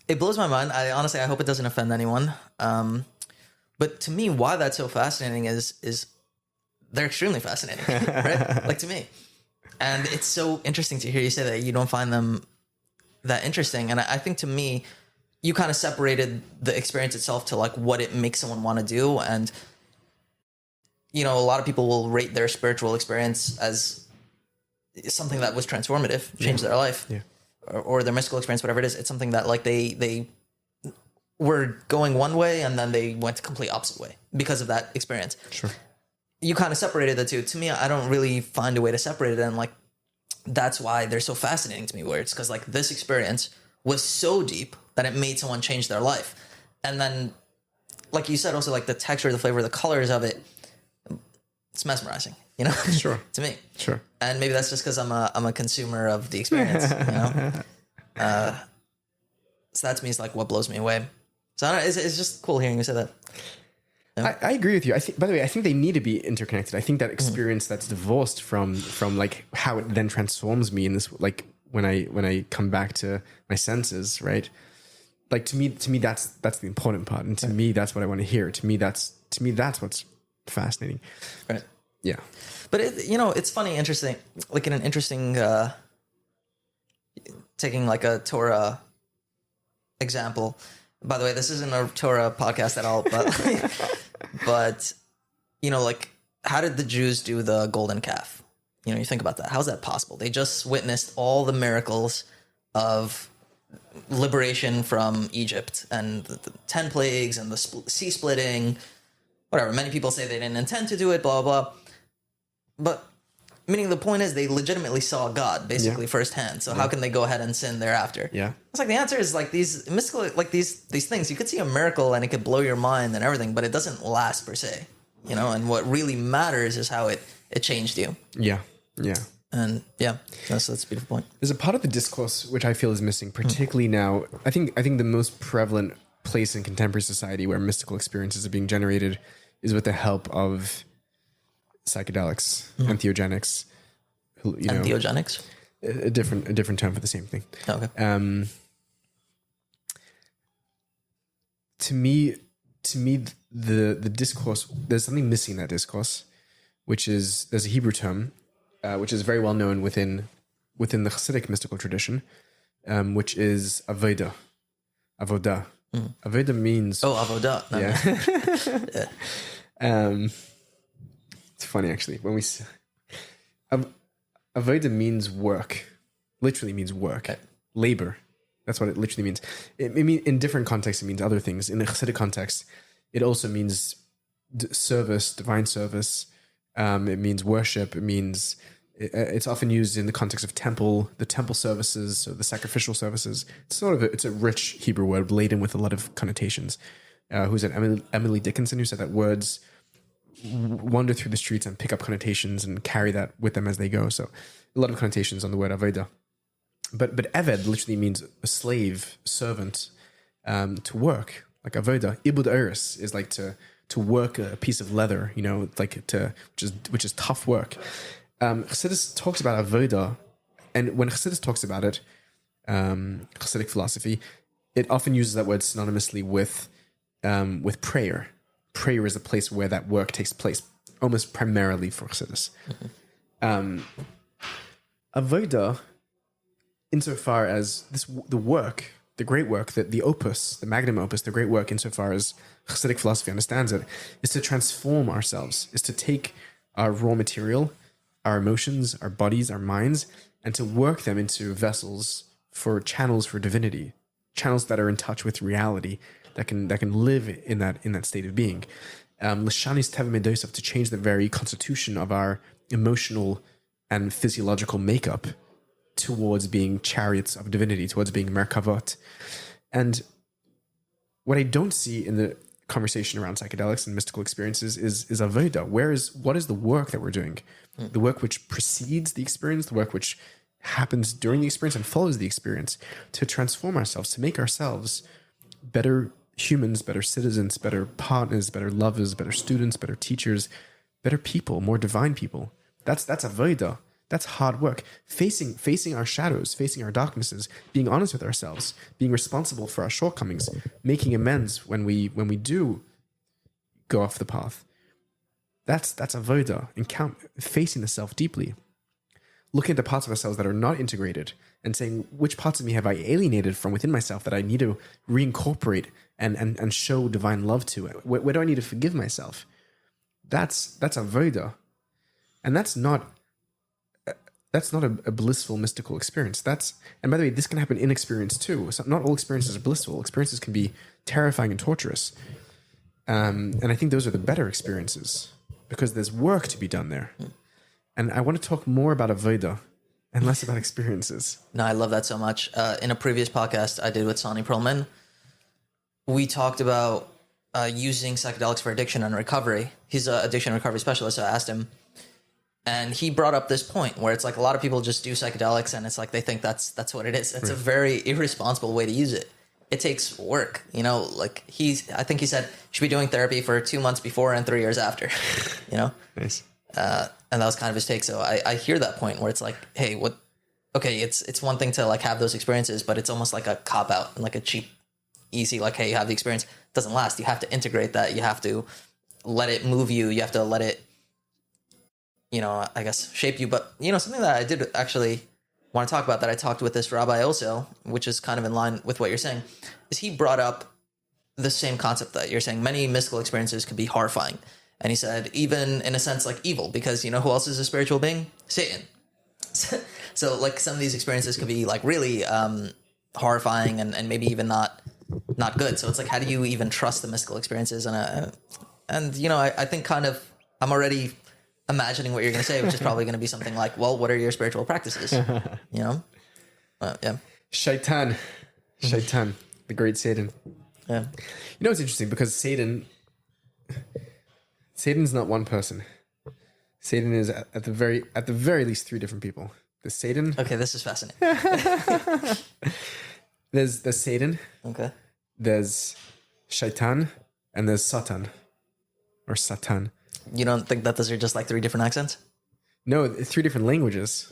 it blows my mind. I hope it doesn't offend anyone. But to me, why that's so fascinating is they're extremely fascinating, right? Like, to me. And it's so interesting to hear you say that you don't find them that interesting. And I think, to me, you kind of separated the experience itself to like what it makes someone want to do. And, you know, a lot of people will rate their spiritual experience as something that was transformative, changed their life, or their mystical experience, whatever it is. It's something that like they were going one way and then they went the complete opposite way because of that experience. Sure. You kind of separated the two. To me, I don't really find a way to separate it. And like, that's why they're so fascinating to me, where it's because like this experience was so deep that it made someone change their life. And then, like you said, also like the texture, the flavor, the colors of it, it's mesmerizing, you know? Sure. To me. Sure. And maybe that's just because I'm a consumer of the experience, you know? So that to me is like what blows me away. So I don't know, it's just cool hearing you say that. Yeah. I agree with you. I think, by the way, I think they need to be interconnected. I think that experience that's divorced from like how it then transforms me in this, like when I come back to my senses, right? Like to me, that's the important part. And to me, that's what I want to hear. To me, that's what's fascinating. Right. Yeah. But it's funny, interesting, like in an interesting, taking like a Torah example. By the way, this isn't a Torah podcast at all, but you know, like, how did the Jews do the golden calf? You know, you think about that. How's that possible? They just witnessed all the miracles of liberation from Egypt and the 10 plagues and the sea splitting, whatever. Many people say they didn't intend to do it, blah, blah, blah. But meaning the point is they legitimately saw God basically firsthand. So how can they go ahead and sin thereafter? Yeah. It's like the answer is like these mystical, like these things. You could see a miracle and it could blow your mind and everything, but it doesn't last per se, you know? And what really matters is how it changed you. Yeah. Yeah. And yeah, that's a beautiful point. There's a part of the discourse which I feel is missing, particularly now. I think the most prevalent place in contemporary society where mystical experiences are being generated is with the help of psychedelics, entheogenics. Entheogenics? A different term for the same thing. Oh, okay. To me, the discourse, there's something missing in that discourse, which is, there's a Hebrew term, which is very well known within the Hasidic mystical tradition, which is Avoda. Avoda. Avoda means... Oh, Avoda. Yeah. Yeah. It's funny, actually. When we... Avoda means work. Literally means work. Okay. Labor. That's what it literally means. It mean, in different contexts, it means other things. In the Hasidic context, it also means service, divine service. It means worship. It means It's often used in the context of the temple services, so the sacrificial services. It's a rich Hebrew word laden with a lot of connotations. Who's it? Emily Dickinson, who said that words wander through the streets and pick up connotations and carry that with them as they go. So a lot of connotations on the word Avoda. But Eved literally means a slave, servant, to work. Like Avoda, Ibud Eris is like to work a piece of leather, which is tough work. Chassidus talks about Avoda, and when Chassidus talks about it, Hasidic philosophy, it often uses that word synonymously with prayer. Prayer is the place where that work takes place, almost primarily for Chassidus. Avoda, insofar as the great work, the opus, the magnum opus, the great work, insofar as Hasidic philosophy understands it, is to transform ourselves, is to take our raw material, our emotions, our bodies, our minds, and to work them into vessels for channels for divinity, channels that are in touch with reality, that can live in that state of being. L'shanis teva medosov, to change the very constitution of our emotional and physiological makeup towards being chariots of divinity, towards being merkavot. And what I don't see in the conversation around psychedelics and mystical experiences is avoda. What is the work that we're doing? The work which precedes the experience, the work which happens during the experience and follows the experience, to transform ourselves, to make ourselves better humans, better citizens, better partners, better lovers, better students, better teachers, better people, more divine people. That's avoda. That's hard work. Facing our shadows, facing our darknesses, being honest with ourselves, being responsible for our shortcomings, making amends when we do go off the path. That's avoda, facing the self deeply. Looking at the parts of ourselves that are not integrated and saying, which parts of me have I alienated from within myself that I need to reincorporate and show divine love to? Where do I need to forgive myself? That's avoda. And that's not a blissful mystical experience. And by the way, this can happen in experience too. So not all experiences are blissful. Experiences can be terrifying and torturous. And I think those are the better experiences because there's work to be done there. And I want to talk more about avoda and less about experiences. No, I love that so much. In a previous podcast I did with Sonny Perlman, we talked about using psychedelics for addiction and recovery. He's an addiction recovery specialist, so I asked him. And he brought up this point where it's like a lot of people just do psychedelics and it's like they think that's what it is. It's a very irresponsible way to use it. It takes work, like I think he said should be doing therapy for 2 months before and 3 years after, Nice. And that was kind of his take. So I hear that point where it's like, hey, it's one thing to like have those experiences, but it's almost like a cop out and like a cheap, easy, like, hey, you have the experience. It doesn't last. You have to integrate that. You have to let it move you. You have to let it, I guess, shape you. But, something that I did actually want to talk about that I talked with this rabbi also, which is kind of in line with what you're saying, is he brought up the same concept that you're saying. Many mystical experiences could be horrifying. And he said, even in a sense, like evil, because who else is a spiritual being? Satan. So like some of these experiences could be like really horrifying and maybe even not good. So it's like, how do you even trust the mystical experiences? And I think kind of I'm already imagining what you're going to say, which is probably going to be something like, well, what are your spiritual practices? Yeah. Shaitan, the great Satan. Yeah. It's interesting because Satan's not one person. Satan is at the very least 3 different people. There's Satan. Okay, this is fascinating. There's Satan. Okay. There's Shaitan, and there's Satan, or Satan. You don't think that those are just like 3 different accents? No, 3 different languages.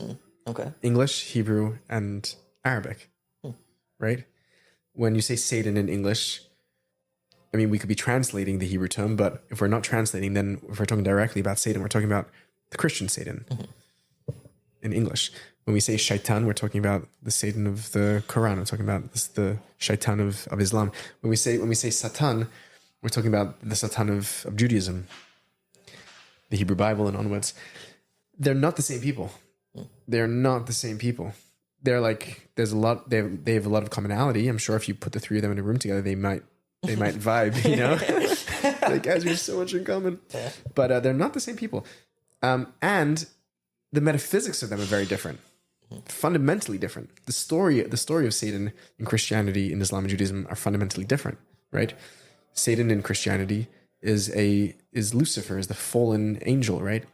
Okay. English, Hebrew, and Arabic. Right? When you say Satan in English, I mean, we could be translating the Hebrew term, but if we're not translating, then if we're talking directly about Satan, we're talking about the Christian Satan in English. When we say shaitan, we're talking about the Satan of the Quran. We're talking about the shaitan of Islam. When we say Satan, we're talking about the Satan of Judaism, the Hebrew Bible and onwards. They're not the same people. They're not the same people. They're like, they have a lot of commonality. I'm sure if you put the 3 of them in a room together, they might vibe, like, guys, we have so much in common. Yeah. But they're not the same people. And the metaphysics of them are very different, fundamentally different. The story of Satan in Christianity, in Islam and Judaism are fundamentally different, right? Satan in Christianity is Lucifer, is the fallen angel, right?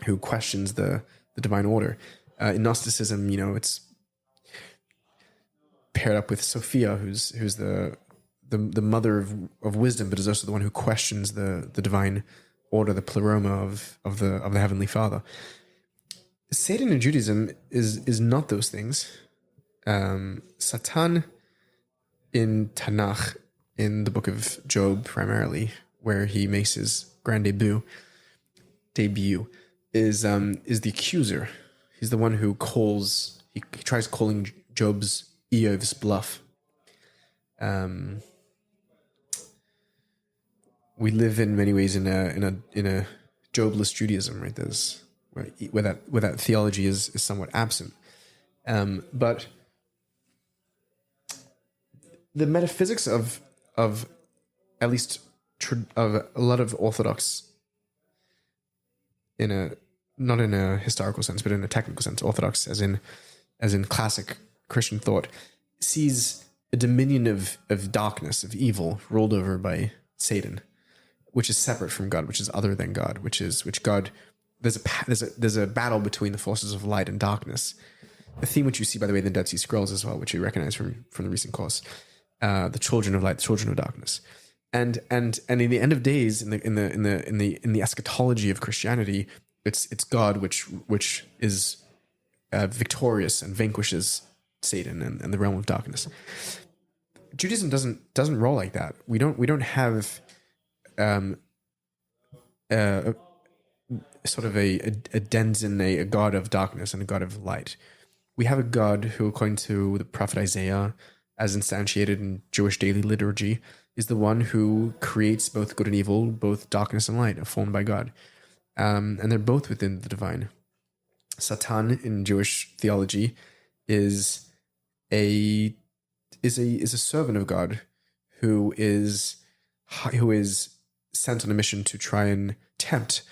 Who questions the divine order. In Gnosticism, it's paired up with Sophia, who's the mother of wisdom, but is also the one who questions the divine order, the pleroma of the Heavenly Father. Satan in Judaism is not those things. Satan in Tanakh, in the book of Job primarily, where he makes his grand debut, is the accuser. He's the one who he tries calling Eov's bluff. We live in many ways in a Jobless Judaism, right? There's where that theology is somewhat absent, but the metaphysics of at least of a lot of Orthodox, not in a historical sense, but in a technical sense, Orthodox as in classic Christian thought, sees a dominion of darkness, of evil, ruled over by Satan, which is separate from God, which is other than God, which God. There's a battle between the forces of light and darkness, a theme which you see, by the way, in the Dead Sea Scrolls as well, which you recognize from the recent course. The children of light, the children of darkness, and in the end of days, in the eschatology of Christianity, it's God which is victorious and vanquishes Satan and the realm of darkness. Judaism doesn't roll like that. We don't have sort of a denizen, a god of darkness and a god of light. We have a God who, according to the prophet Isaiah, as instantiated in Jewish daily liturgy, is the one who creates both good and evil, both darkness and light, are formed by God. And they're both within the divine. Satan in Jewish theology is a servant of God who is sent on a mission to try and tempt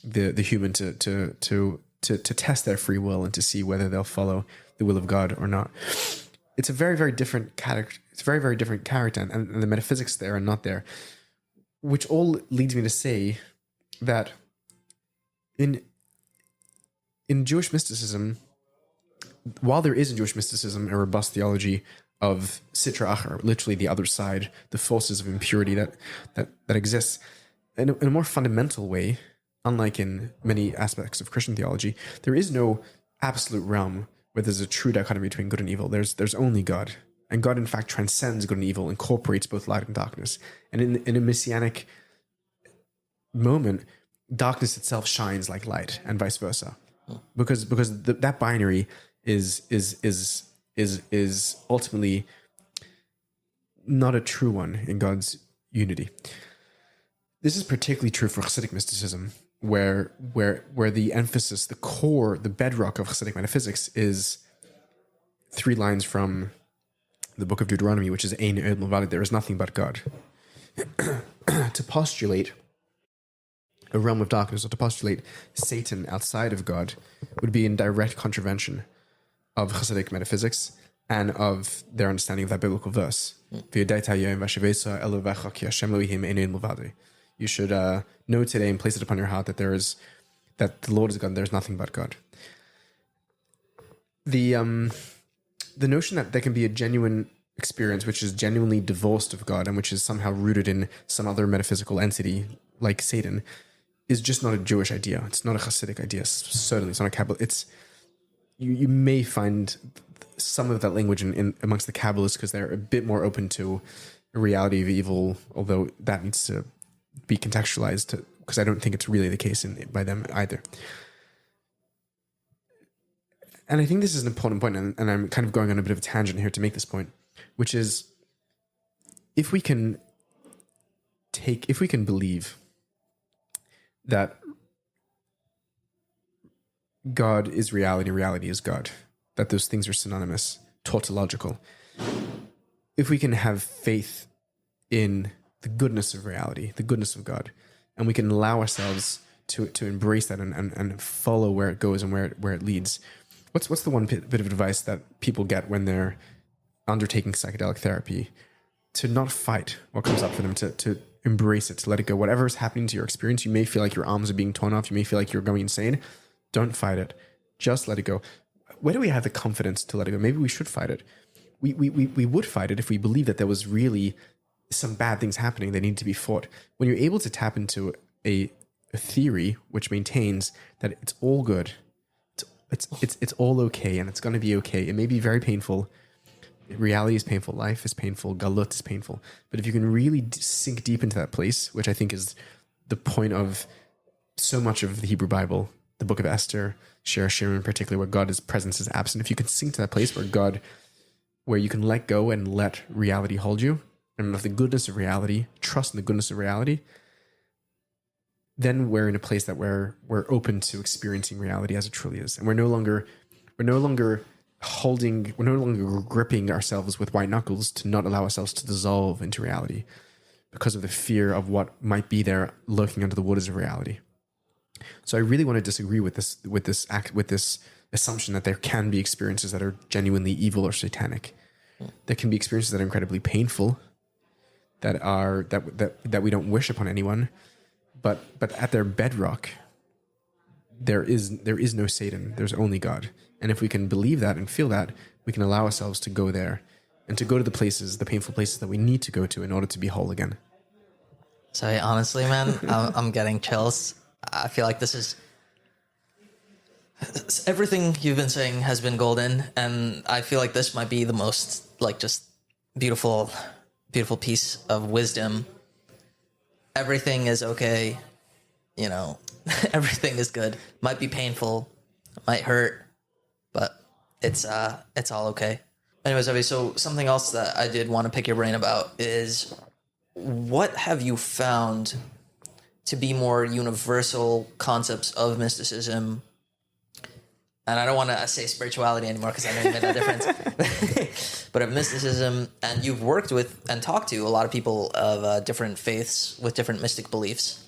the human to test their free will and to see whether they'll follow the will of God or not. It's a very, very different character. It's a very, very different character, and the metaphysics there are not there, which all leads me to say that in Jewish mysticism, while there is in Jewish mysticism a robust theology of Sitra Achar, literally the other side, the forces of impurity that exists, in a more fundamental way, unlike in many aspects of Christian theology, there is no absolute realm where there's a true dichotomy between good and evil. There's only God. And God, in fact, transcends good and evil, incorporates both light and darkness. And in a messianic moment, darkness itself shines like light, and vice versa, because that binary is ultimately not a true one in God's unity. This is particularly true for Hasidic mysticism, where the emphasis, the core, the bedrock of Hasidic metaphysics is 3 lines from the book of Deuteronomy, which is Ein Od Milvado, there is nothing but God. To postulate a realm of darkness, or to postulate Satan outside of God, would be in direct contravention of Hasidic metaphysics and of their understanding of that biblical verse. You should know today and place it upon your heart that that the Lord is God and there is nothing but God. The notion that there can be a genuine experience which is genuinely divorced of God and which is somehow rooted in some other metaphysical entity like Satan is just not a Jewish idea. It's not a Hasidic idea. Certainly, it's not a Kabbalah. You may find some of that language in amongst the Kabbalists because they're a bit more open to a reality of evil, although that needs to be contextualized because I don't think it's really the case by them either. And I think this is an important point, and I'm kind of going on a bit of a tangent here to make this point, which is if we can believe that God is reality, reality is God, that those things are synonymous, tautological. If we can have faith in the goodness of reality, the goodness of God, and we can allow ourselves to embrace that and follow where it goes and where it leads. What's the one bit of advice that people get when they're undertaking psychedelic therapy? To not fight what comes up for them, to embrace it, to let it go. Whatever is happening to your experience, you may feel like your arms are being torn off, you may feel like you're going insane. Don't fight it. Just let it go. Where do we have the confidence to let it go? Maybe we should fight it. We would fight it if we believed that there was really some bad things happening that need to be fought. When you're able to tap into a theory which maintains that it's all good, it's all okay, and it's going to be okay. It may be very painful. Reality is painful. Life is painful. Galut is painful. But if you can really sink deep into that place, which I think is the point of so much of the Hebrew Bible, the book of Esther, Shir Hashirim in particular, where God's presence is absent. If you can sink to that place where you can let go and let reality hold you, and of the goodness of reality, trust in the goodness of reality, then we're in a place that we're open to experiencing reality as it truly is. And we're no longer gripping ourselves with white knuckles to not allow ourselves to dissolve into reality because of the fear of what might be there lurking under the waters of reality. So I really want to disagree with this assumption that there can be experiences that are genuinely evil or satanic. There can be experiences that are incredibly painful, that we don't wish upon anyone, but at their bedrock, there is no Satan. There's only God. And if we can believe that and feel that, we can allow ourselves to go there and to go to the painful places that we need to go to in order to be whole again. So honestly, man, I'm getting chills. I feel like this is everything you've been saying has been golden, and I feel like this might be the most like just beautiful piece of wisdom. Everything is okay, everything is good. Might be painful, might hurt, but it's all okay. Anyways, Zevi, so something else that I did want to pick your brain about is, what have you found to be more universal concepts of mysticism? And I don't want to say spirituality anymore because I know you made that difference. But of mysticism, and you've worked with and talked to a lot of people of different faiths with different mystic beliefs.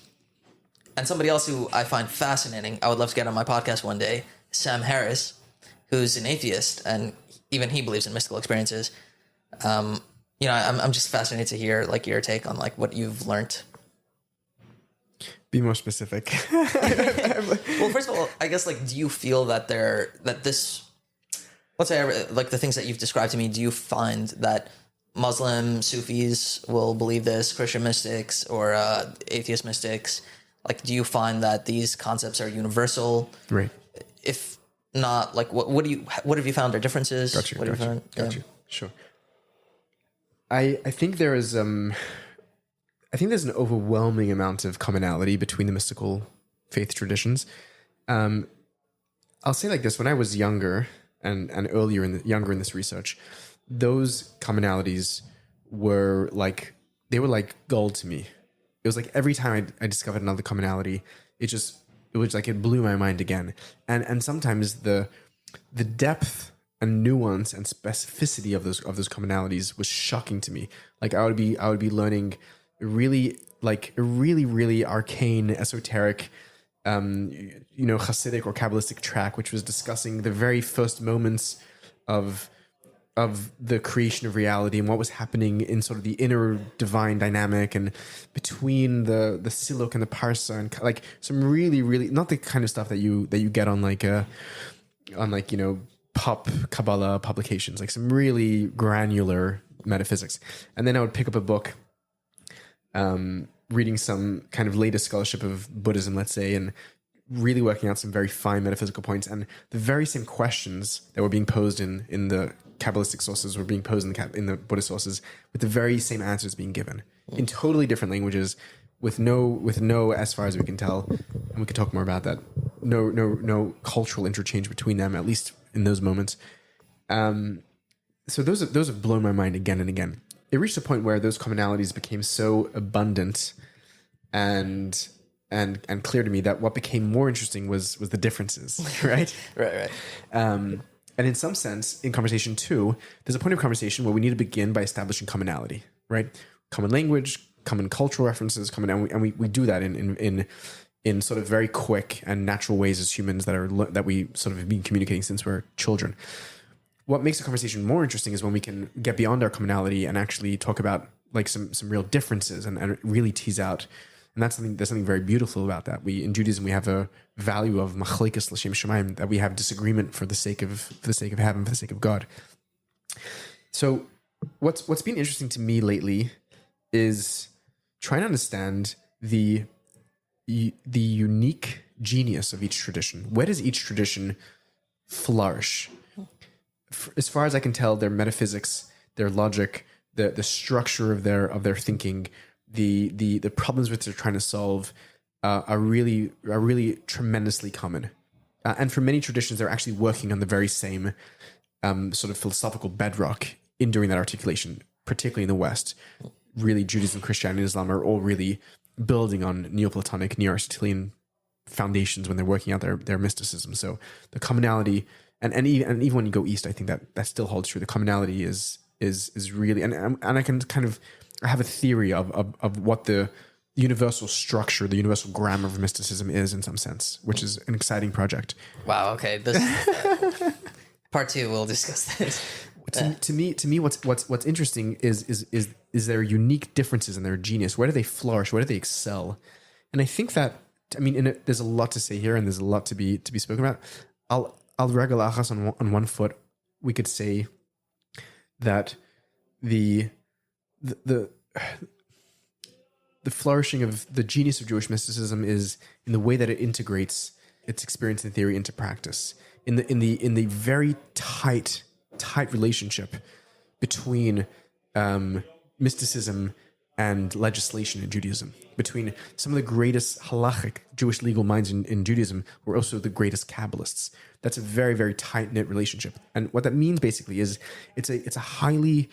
And somebody else who I find fascinating, I would love to get on my podcast one day, Sam Harris, who's an atheist, and even he believes in mystical experiences. I'm just fascinated to hear like your take on like what you've learned. Be more specific. Well, first of all, I guess like, do you feel that let's say like the things that you've described to me, do you find that Muslim Sufis will believe this, Christian mystics or atheist mystics? Like, do you find that these concepts are universal? Right. If not, like, what have you found are differences? Got you. What have you found? Got you. Sure. I think there is I think there's an overwhelming amount of commonality between the mystical faith traditions. I'll say like this: when I was younger and earlier younger in this research, those commonalities were like gold to me. It was like every time I discovered another commonality, it was like it blew my mind again. And sometimes the depth and nuance and specificity of those commonalities was shocking to me. Like I would be learning a really arcane, esoteric, Hasidic or Kabbalistic track, which was discussing the very first moments of the creation of reality and what was happening in sort of the inner divine dynamic and between the Siluk and the Parsa, and like some really, really not the kind of stuff that you get on pop Kabbalah publications, like some really granular metaphysics. And then I would pick up a book, reading some kind of latest scholarship of Buddhism, let's say, and really working out some very fine metaphysical points. And the very same questions that were being posed in the Kabbalistic sources were being posed in the Buddhist sources, with the very same answers being given in totally different languages, with no, as far as we can tell, and we can talk more about that, no cultural interchange between them, at least in those moments. So those have blown my mind again and again. It reached a point where those commonalities became so abundant and clear to me that what became more interesting was the differences, right? Right. And in some sense, in conversation too, there's a point of conversation where we need to begin by establishing commonality, right? Common language, common cultural references, and we do that in in sort of very quick and natural ways as humans that we sort of have been communicating since we're children. What makes the conversation more interesting is when we can get beyond our commonality and actually talk about like some real differences and really tease out. And there's something very beautiful about that. In Judaism we have a value of machlekes l'shem shamayim, that we have disagreement for the sake of heaven, for the sake of God. So what's been interesting to me lately is trying to understand the unique genius of each tradition. Where does each tradition flourish? As far as I can tell, their metaphysics, their logic, the structure of their thinking, the problems which they're trying to solve are really tremendously common. And for many traditions, they're actually working on the very same sort of philosophical bedrock in doing that articulation, particularly in the West. Really, Judaism, Christianity, and Islam are all really building on Neoplatonic, Neo-Aristotelian foundations when they're working out their mysticism. So the commonality, and even when you go east, I think that still holds true. The commonality is really, and I can kind of, I have a theory of what the universal structure, the universal grammar of mysticism is in some sense, which is an exciting project. Wow. Okay. This part 2, we'll discuss this. To me, what's interesting is their unique differences and their genius. Where do they flourish? Where do they excel? And I think that, I mean, there's a lot to say here, and there's a lot to be spoken about. I'll regal achas on one foot. We could say that the flourishing of the genius of Jewish mysticism is in the way that it integrates its experience and theory into practice. In the very tight relationship between mysticism and legislation in Judaism, between some of the greatest halachic Jewish legal minds in Judaism were also the greatest Kabbalists. That's a very, very tight-knit relationship. And what that means basically is it's a highly,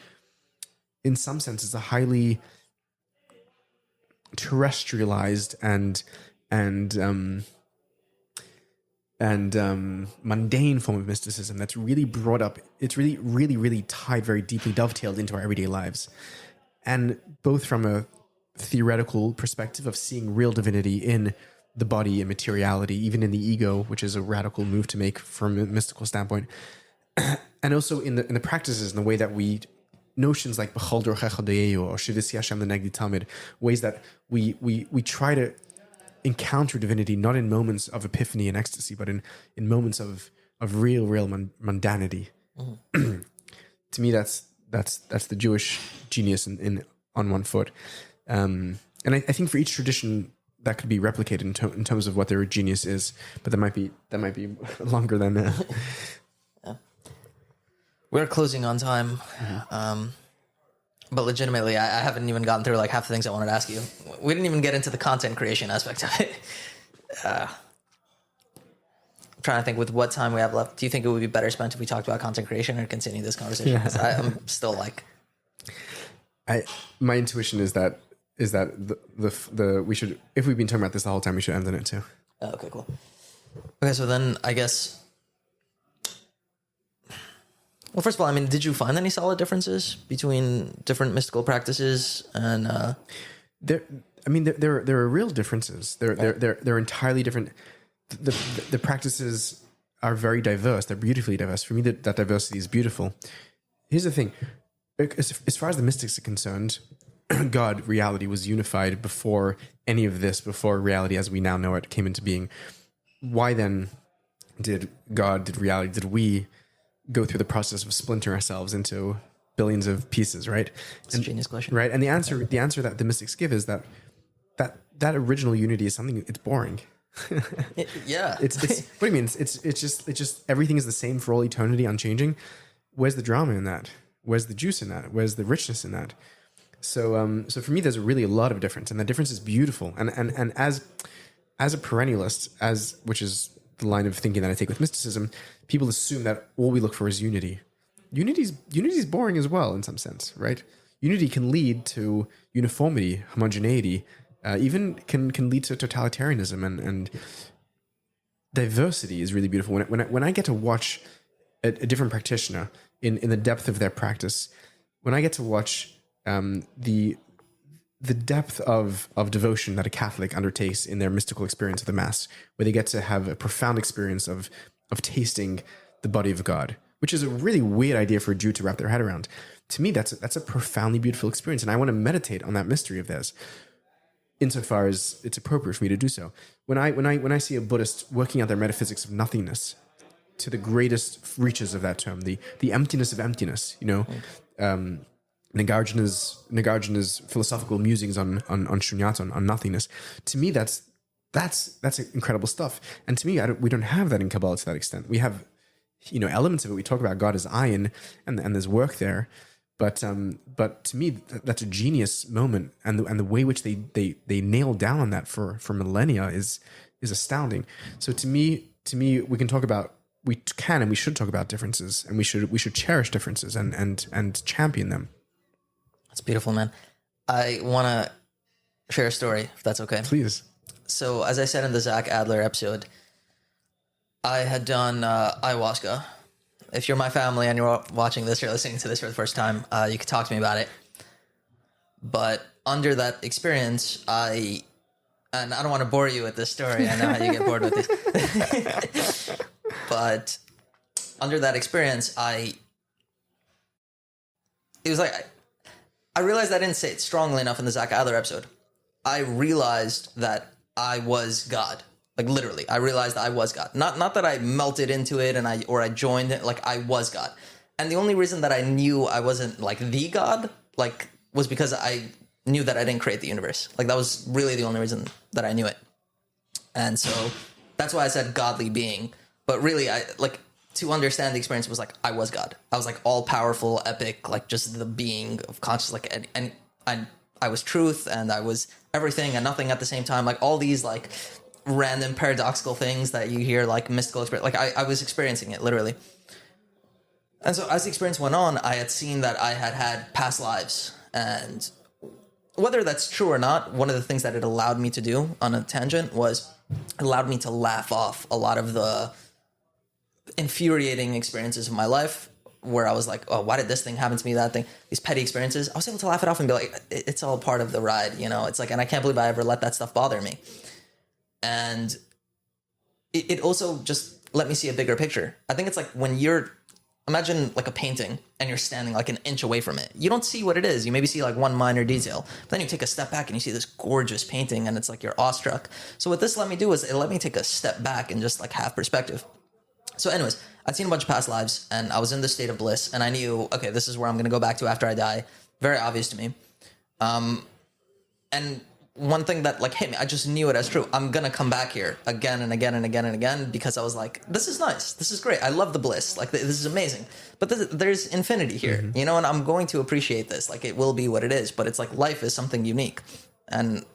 in some sense, it's a highly terrestrialized and mundane form of mysticism that's really brought up. It's really, really, really tied very deeply, dovetailed into our everyday lives. And both from a theoretical perspective of seeing real divinity in the body and materiality, even in the ego, which is a radical move to make from a mystical standpoint, and also in the practices, in the way that we notions like b'chol dorchecha de'eu or shivisi Hashem l'negdi tamid, ways that we try to encounter divinity not in moments of epiphany and ecstasy, but in moments of real mundanity. Mm-hmm. To me, that's the Jewish genius on one foot, and I think for each tradition that could be replicated in terms of what their genius is, but that might be longer than that. Yeah. We're closing on time, but legitimately, I haven't even gotten through like half the things I wanted to ask you. We didn't even get into the content creation aspect of it. I'm trying to think with what time we have left. Do you think it would be better spent if we talked about content creation or continue this conversation? Because I'm still like, my intuition is that the we should, if we've been talking about this the whole time, we should end on it too. Oh, okay, cool. Okay, so then I guess. Well, first of all, I mean, did you find any solid differences between different mystical practices and? There are real differences. They're entirely different. The practices are very diverse. They're beautifully diverse. For me, that diversity is beautiful. Here's the thing: as far as the mystics are concerned, God, reality, was unified before any of this, before reality as we now know it came into being. Why then did reality, did we go through the process of splintering ourselves into billions of pieces, right? It's a genius question. Right? And the answer that the mystics give is that original unity is something, it's boring. Yeah. It's what do you mean? It's just everything is the same for all eternity, unchanging. Where's the drama in that? Where's the juice in that? Where's the richness in that? So for me, there's really a lot of difference, and that difference is beautiful. And as a perennialist, which is the line of thinking that I take with mysticism, people assume that all we look for is unity. Unity's boring as well in some sense, right? Unity can lead to uniformity, homogeneity, even can lead to totalitarianism, and diversity is really beautiful. When I get to watch a different practitioner in the depth of their practice, when I get to watch the the depth of devotion that a Catholic undertakes in their mystical experience of the Mass, where they get to have a profound experience of tasting the body of God, which is a really weird idea for a Jew to wrap their head around. To me, that's a profoundly beautiful experience, and I want to meditate on that mystery of theirs, insofar as it's appropriate for me to do so. When I see a Buddhist working out their metaphysics of nothingness to the greatest reaches of that term, the emptiness of emptiness, Nagarjuna's philosophical musings on shunyata, on nothingness. To me, that's incredible stuff. And to me, we don't have that in Kabbalah to that extent. We have, elements of it. We talk about God as ayin, and there's work there. But to me, that's a genius moment, and the way which they nail down on that for millennia is astounding. So to me, we can and we should talk about differences, and we should cherish differences and champion them. That's beautiful, man. I want to share a story, if that's okay. Please. So, as I said in the Zach Adler episode, I had done ayahuasca. If you're my family and you're watching this or listening to this for the first time, you can talk to me about it. But under that experience, and I don't want to bore you with this story. I know how you get bored with this. But under that experience, it was like, I realized I didn't say it strongly enough in the Zach Adler episode. I realized that I was God. Like, literally, I realized I was God. Not that I melted into it and I joined it. Like, I was God. And the only reason that I knew I wasn't like the God, like, was because I knew that I didn't create the universe. Like, that was really the only reason that I knew it. And so that's why I said godly being. But really, to understand the experience was like, I was God. I was like all powerful, epic, like just the being of conscious, like, and I was truth, and I was everything and nothing at the same time. Like all these like random paradoxical things that you hear, like mystical experience. Like I was experiencing it literally. And so as the experience went on, I had seen that I had past lives, and whether that's true or not, one of the things that it allowed me to do on a tangent was it allowed me to laugh off a lot of the infuriating experiences of my life where I was like, oh, why did this thing happen to me, that thing, these petty experiences. I was able to laugh it off and be like, it's all part of the ride, it's like, and I can't believe I ever let that stuff bother me. And it also just let me see a bigger picture. I think it's like when imagine like a painting and you're standing like an inch away from it. You don't see what it is. You maybe see like one minor detail. But then you take a step back and you see this gorgeous painting and it's like you're awestruck. So what this let me do is it let me take a step back and just like have perspective. So anyways, I'd seen a bunch of past lives and I was in this state of bliss and I knew, okay, this is where I'm going to go back to after I die. Very obvious to me. And one thing that like hit me, I just knew it as true. I'm going to come back here again and again and again and again because I was like, this is nice. This is great. I love the bliss. Like this is amazing. But there's infinity here, and I'm going to appreciate this. Like it will be what it is, but it's like life is something unique. And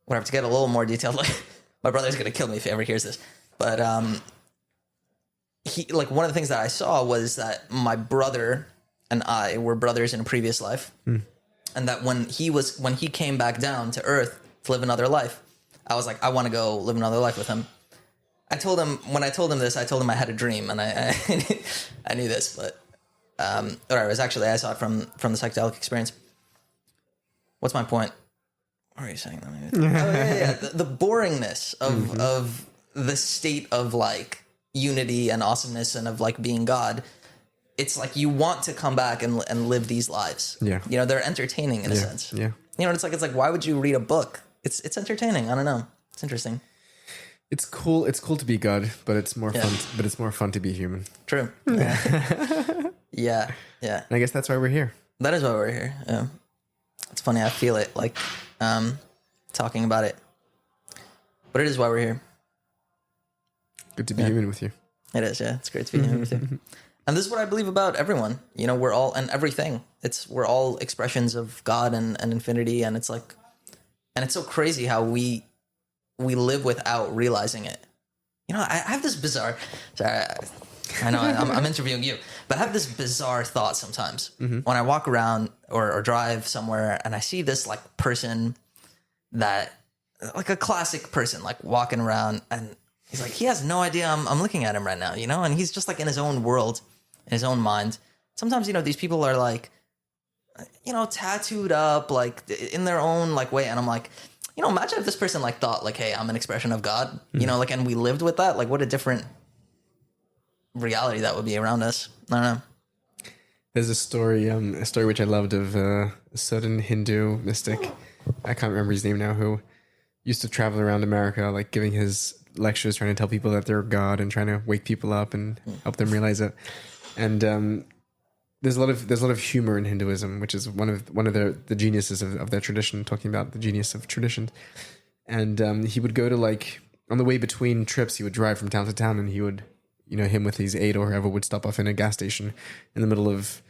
whatever, to get a little more detailed, like my brother's going to kill me if he ever hears this. But, one of the things that I saw was that my brother and I were brothers in a previous life. And that when he came back down to Earth to live another life, I was like, I want to go live another life with him. When I told him this, I told him I had a dream, and I I knew this, but whatever. It was actually, I saw it from the psychedelic experience. What's my point? What are you saying? The boringness of the state of like unity and awesomeness and of like being God. It's like you want to come back and live these lives. Yeah. They're entertaining in a sense. Yeah. It's like why would you read a book? It's entertaining. I don't know. It's interesting. It's cool. It's cool to be God, but it's more fun. But it's more fun to be human. True. Yeah. Yeah. And I guess that's why we're here. That is why we're here. Yeah. It's funny. I feel it like talking about it, but it is why we're here. Good to be human with you. It is. Yeah. It's great to be human with you. And this is what I believe about everyone. We're all, and everything. We're all expressions of God and infinity. And it's like, and it's so crazy how we live without realizing it. I have this bizarre, sorry, I know I'm interviewing you, but I have this bizarre thought sometimes when I walk around or drive somewhere and I see this like person that, like a classic person, like walking around and he's like, he has no idea I'm looking at him right now, and he's just like in his own world, in his own mind. Sometimes, these people are like, tattooed up, like in their own like way. And I'm like, imagine if this person like thought like, hey, I'm an expression of God, like, and we lived with that. Like, what a different reality that would be around us. I don't know. There's a story which I loved of a certain Hindu mystic. I can't remember his name now, who used to travel around America, like giving his lectures, trying to tell people that they're God and trying to wake people up and help them realize it. And there's a lot of humor in Hinduism, which is one of the geniuses of their tradition. Talking about the genius of tradition, and he would go to, like, on the way between trips, he would drive from town to town, and he would, him with his aide or whoever would stop off in a gas station in the middle of,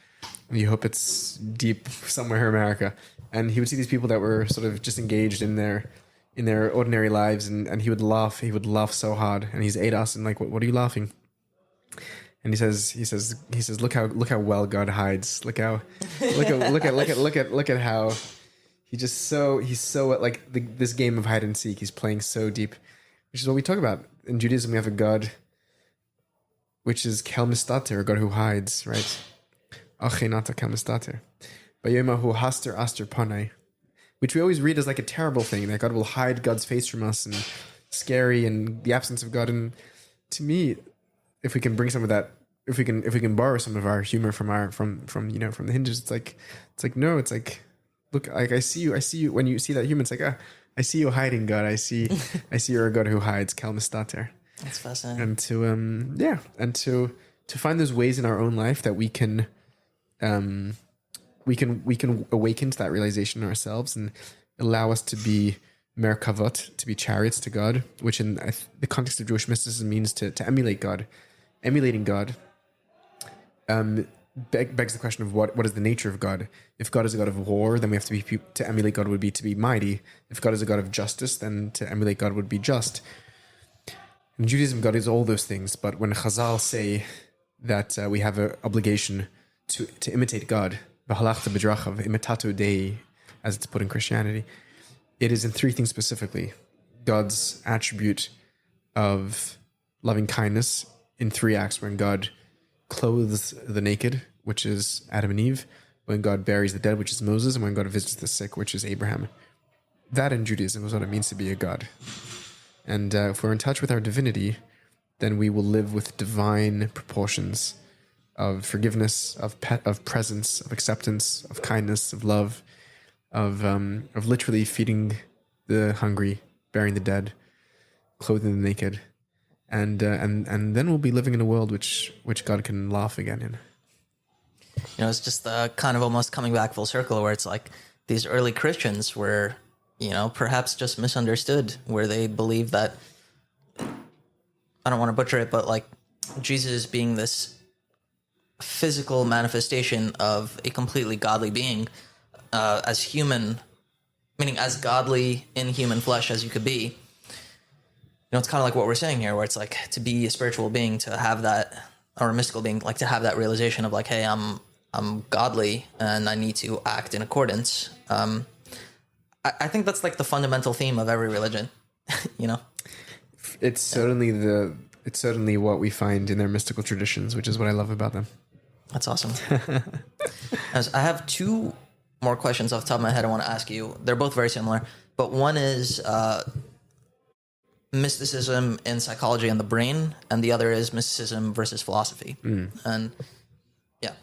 you hope it's deep somewhere in America, and he would see these people that were sort of just engaged in their ordinary lives, and he would laugh so hard, and his aide asked him, like, what are you laughing? And he says, look how well God hides. Look at how he's so like this game of hide and seek. He's playing so deep, which is what we talk about in Judaism. We have a God which is kel mistater, a God who hides, right? Achenata kel mistater, bayemahu haster aster panai, which we always read as like a terrible thing, that God will hide God's face from us and scary and the absence of God. And to me, if we can bring some of that, if we can borrow some of our humor from the Hindus, it's like look, like I see you when you see that human, it's like, I see you hiding, God. I see you're a God who hides, kel mistater. That's fascinating. And to find those ways in our own life that we can awaken to that realization ourselves and allow us to be merkavot, to be chariots to God, which in the context of Jewish mysticism means to emulate God. Emulating God begs the question of what is the nature of God. If God is a God of war, then we have to emulate God would be to be mighty. If God is a God of justice, then to emulate God would be just. In Judaism, God is all those things, but when Chazal say that we have an obligation to imitate God, v'halachta b'drachav, imitato Dei, as it's put in Christianity, it is in three things specifically. God's attribute of loving kindness in three acts: when God clothes the naked, which is Adam and Eve; when God buries the dead, which is Moses; and when God visits the sick, which is Abraham. That in Judaism is what it means to be a God. And if we're in touch with our divinity, then we will live with divine proportions of forgiveness, of presence, of acceptance, of kindness, of love, of literally feeding the hungry, burying the dead, clothing the naked, and then we'll be living in a world which God can laugh again in. It's just kind of almost coming back full circle, where it's like these early Christians were, perhaps just misunderstood, where they believed that, I don't want to butcher it, but like Jesus being this physical manifestation of a completely godly being, as human, meaning as godly in human flesh as you could be. It's kind of like what we're saying here, where it's like to be a spiritual being, to have that, or a mystical being, like to have that realization of like, hey, I'm godly and I need to act in accordance. I think that's like the fundamental theme of every religion, It's certainly what we find in their mystical traditions, which is what I love about them. That's awesome. I have two more questions off the top of my head I want to ask you. They're both very similar, but one is mysticism in psychology and the brain, and the other is mysticism versus philosophy. And yeah,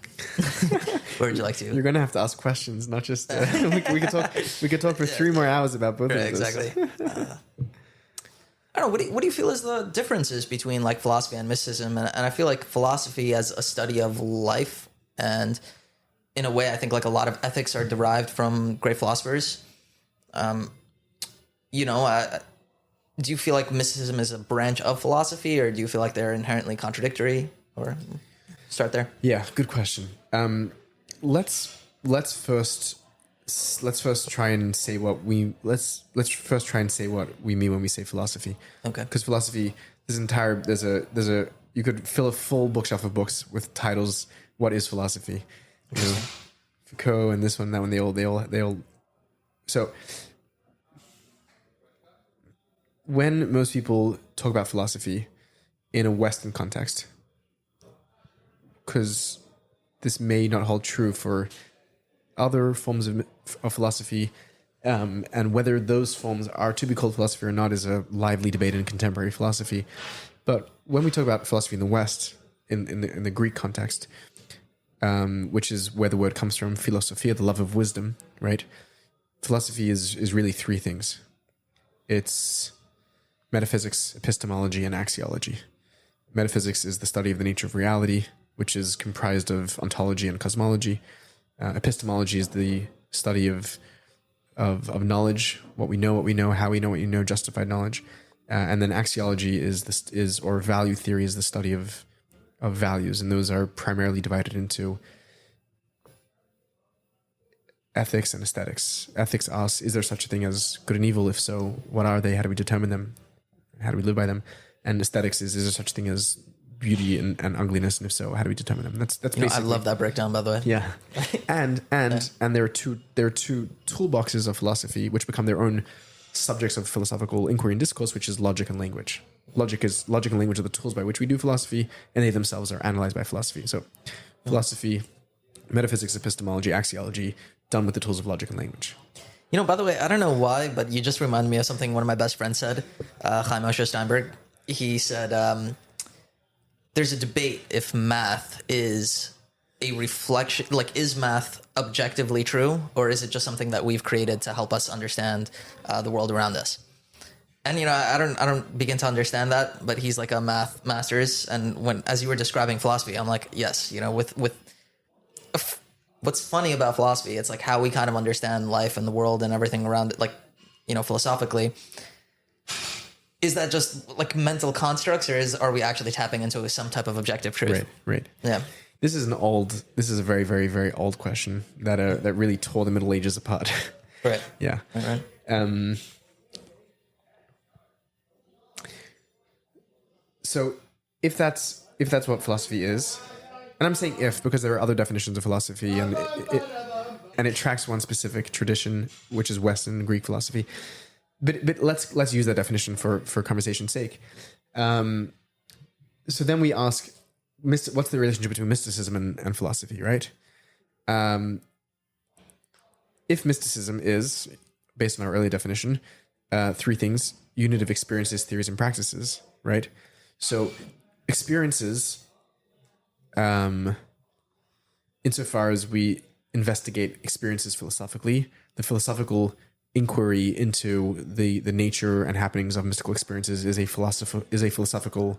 where would you like to? You're gonna have to ask questions, not just we could talk for 3 more hours about both of those. Exactly. I don't know. What do you feel is the differences between like philosophy and mysticism? And I feel like philosophy as a study of life, and in a way, I think like a lot of ethics are derived from great philosophers. Do you feel like mysticism is a branch of philosophy, or do you feel like they're inherently contradictory? Or start there. Yeah, good question. Let's first try and say what we mean when we say philosophy. Okay. Because philosophy, there's a you could fill a full bookshelf of books with titles. What is philosophy? Foucault and this one, that one. They all. So when most people talk about philosophy in a Western context, because this may not hold true for other forms of philosophy, and whether those forms are to be called philosophy or not is a lively debate in contemporary philosophy. But when we talk about philosophy in the West, in the Greek context, which is where the word comes from, philosophia, the love of wisdom, right? Philosophy is really three things. It's metaphysics, epistemology, and axiology. Metaphysics is the study of the nature of reality, which is comprised of ontology and cosmology. Epistemology is the study of knowledge, what we know, how we know what you know, justified knowledge. And then axiology or value theory is the study of values, and those are primarily divided into ethics and aesthetics. Ethics asks, is there such a thing as good and evil? If so, what are they? How do we determine them? How do we live by them? And aesthetics is there such a thing as beauty and ugliness? And if so, how do we determine them? That's basically. I love that breakdown, by the way. Yeah, and there are two toolboxes of philosophy which become their own subjects of philosophical inquiry and discourse, which is logic and language. Logic and language are the tools by which we do philosophy, and they themselves are analyzed by philosophy. So, philosophy, metaphysics, epistemology, axiology, done with the tools of logic and language. By the way, I don't know why, but you just reminded me of something one of my best friends said, Chaim Moshe Steinberg. He said, there's a debate if math is a reflection, like, is math objectively true, or is it just something that we've created to help us understand the world around us? And, I don't begin to understand that, but he's like a math master's. And as you were describing philosophy, I'm like, yes, what's funny about philosophy, it's like how we kind of understand life and the world and everything around it, like, philosophically. Is that just like mental constructs, or are we actually tapping into some type of objective truth? Right. Yeah. This is a very, very, very old question that really tore the Middle Ages apart. Right. Yeah. Right. So if that's what philosophy is, and I'm saying if because there are other definitions of philosophy, and it tracks one specific tradition, which is Western Greek philosophy. But let's use that definition for conversation's sake. So then we ask, what's the relationship between mysticism and philosophy, right? If mysticism is, based on our early definition, three things: unit of experiences, theories, and practices, right? So experiences, insofar as we investigate experiences philosophically, the philosophical inquiry into the nature and happenings of mystical experiences is a philosophical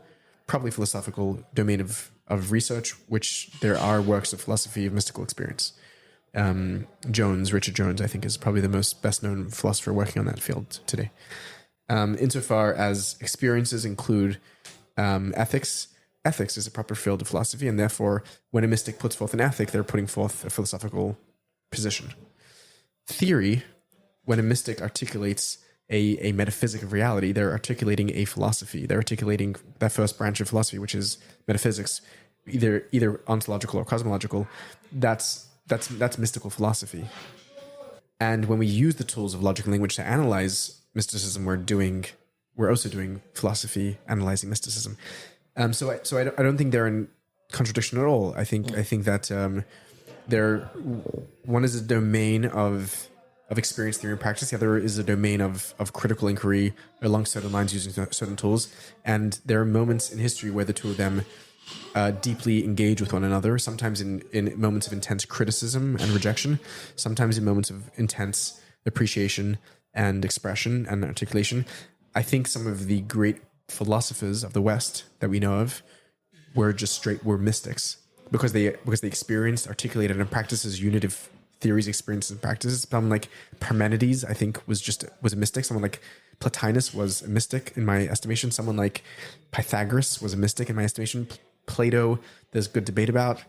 domain of research, which there are works of philosophy of mystical experience. Richard Jones, I think, is probably the best known philosopher working on that field today. Insofar as experiences include ethics is a proper field of philosophy, and therefore when a mystic puts forth an ethic, they're putting forth a philosophical position. Theory, when a mystic articulates a metaphysic of reality, they're articulating a philosophy. They're articulating that first branch of philosophy, which is metaphysics, either ontological or cosmological. That's mystical philosophy. And when we use the tools of logic and language to analyze mysticism, we're also doing philosophy analyzing mysticism. So I don't think they're in contradiction at all. I think that one is a domain of experience, theory, and practice. The other is a domain of critical inquiry along certain lines using certain tools. And there are moments in history where the two of them deeply engage with one another, sometimes in moments of intense criticism and rejection, sometimes in moments of intense appreciation and expression and articulation. I think some of the great philosophers of the West that we know of were mystics because they experienced, articulated, and practiced as unitive theories, experiences, and practices. Someone like Parmenides, I think, was a mystic. Someone like Plotinus was a mystic in my estimation. Someone like Pythagoras was a mystic in my estimation. Plato, there's good debate about.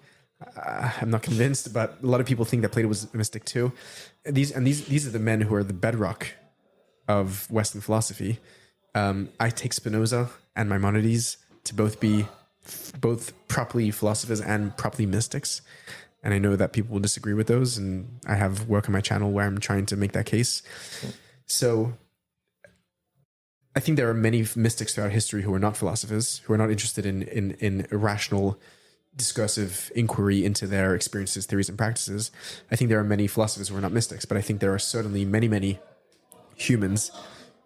I'm not convinced, but a lot of people think that Plato was a mystic too. These are the men who are the bedrock of Western philosophy. I take Spinoza and Maimonides to both be both properly philosophers and properly mystics. And I know that people will disagree with those, and I have work on my channel where I'm trying to make that case. So I think there are many mystics throughout history who are not philosophers, who are not interested in irrational discursive inquiry into their experiences, theories, and practices. I think there are many philosophers who are not mystics, but I think there are certainly many, many humans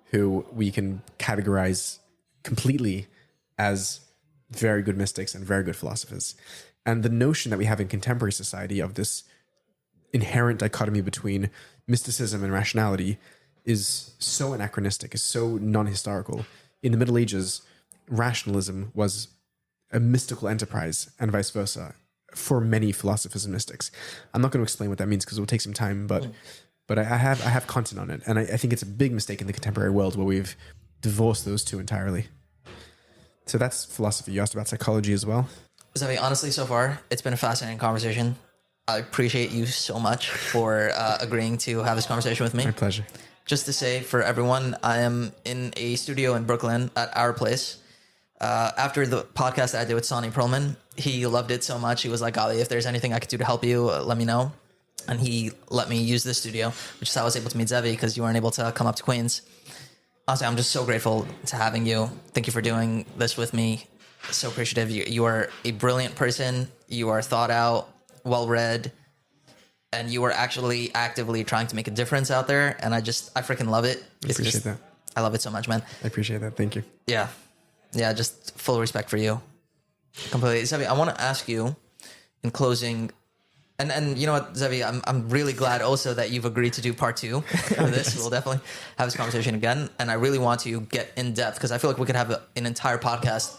who we can categorize completely as very good mystics and very good philosophers. And the notion that we have in contemporary society of this inherent dichotomy between mysticism and rationality is so anachronistic, is so non-historical. In the Middle Ages, rationalism was a mystical enterprise and vice versa for many philosophers and mystics. I'm not going to explain what that means because it will take some time, but I have content on it. And I think it's a big mistake in the contemporary world where we've divorced those two entirely. So that's philosophy. You asked about psychology as well. Zevi, honestly, so far, it's been a fascinating conversation. I appreciate you so much for agreeing to have this conversation with me. My pleasure. Just to say for everyone, I am in a studio in Brooklyn at our place. After the podcast that I did with Sonny Perlman, he loved it so much. He was like, Gabi, if there's anything I could do to help you, let me know. And he let me use this studio, which is how I was able to meet Zevi because you weren't able to come up to Queens. Honestly, I'm just so grateful to having you. Thank you for doing this with me. So appreciative. You are a brilliant person. You are thought out, well-read, and you are actually actively trying to make a difference out there. And I freaking love it. I appreciate that. I love it so much, man. I appreciate that. Thank you. Yeah. Yeah, just full respect for you. Completely. Zevi, I want to ask you in closing, and you know what, Zevi, I'm really glad also that you've agreed to do part 2 of this. We'll definitely have this conversation again. And I really want to get in depth because I feel like we could have an entire podcast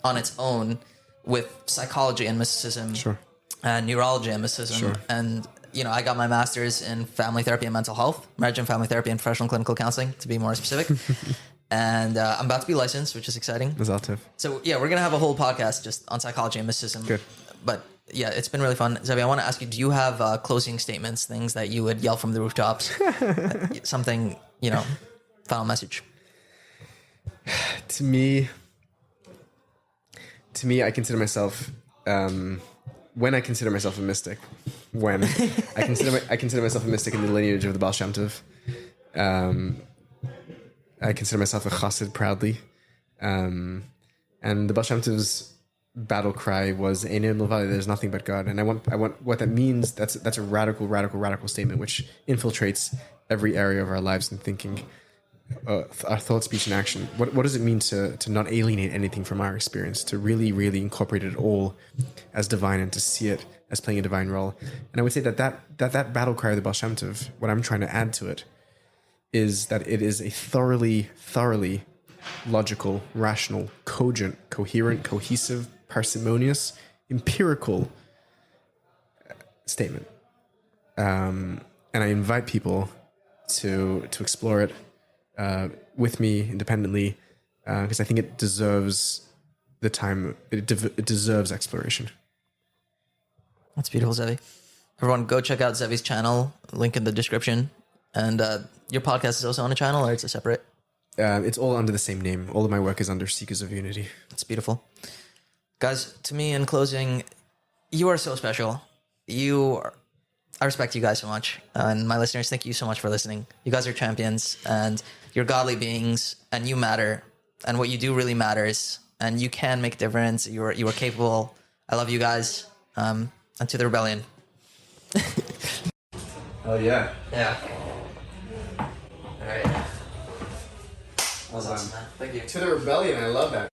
on its own with psychology and mysticism. Sure. And neurology and mysticism. Sure. And, you know, I got my master's in family therapy and mental health, marriage and family therapy and professional clinical counseling, to be more specific. And I'm about to be licensed, which is exciting. So, yeah, we're going to have a whole podcast just on psychology and mysticism. Good. But, yeah, it's been really fun. Zevi, I want to ask you, do you have closing statements, things that you would yell from the rooftops? Something, you know, final message. To me, I consider myself, when I consider myself a mystic, I consider myself a mystic in the lineage of the Baal Shem Tov. I consider myself a chassid proudly. And the Baal Shem Tov's battle cry was Ein Milvado, there's nothing but God. And I want what that means. That's a radical statement which infiltrates every area of our lives and thinking, our thought, speech, and action. What does it mean to not alienate anything from our experience, to really, really incorporate it all as divine and to see it as playing a divine role? And I would say that battle cry of the Baal Shem Tov, what I'm trying to add to it, is that it is a thoroughly logical, rational, cogent, coherent, cohesive, parsimonious, empirical statement. And I invite people to explore it with me independently, because I think it deserves the time. It deserves exploration. That's beautiful, Zevi. Everyone, go check out Zevi's channel. Link in the description. And your podcast is also on a channel, or it's a separate? It's all under the same name. All of my work is under Seekers of Unity. It's beautiful. Guys, to me, in closing, you are so special. I respect you guys so much. And my listeners, thank you so much for listening. You guys are champions, and you're godly beings, and you matter. And what you do really matters. And you can make a difference. You are capable. I love you guys. And to the rebellion. Oh, yeah. Yeah. All right. Well done, man. Thank you. To the rebellion, I love that.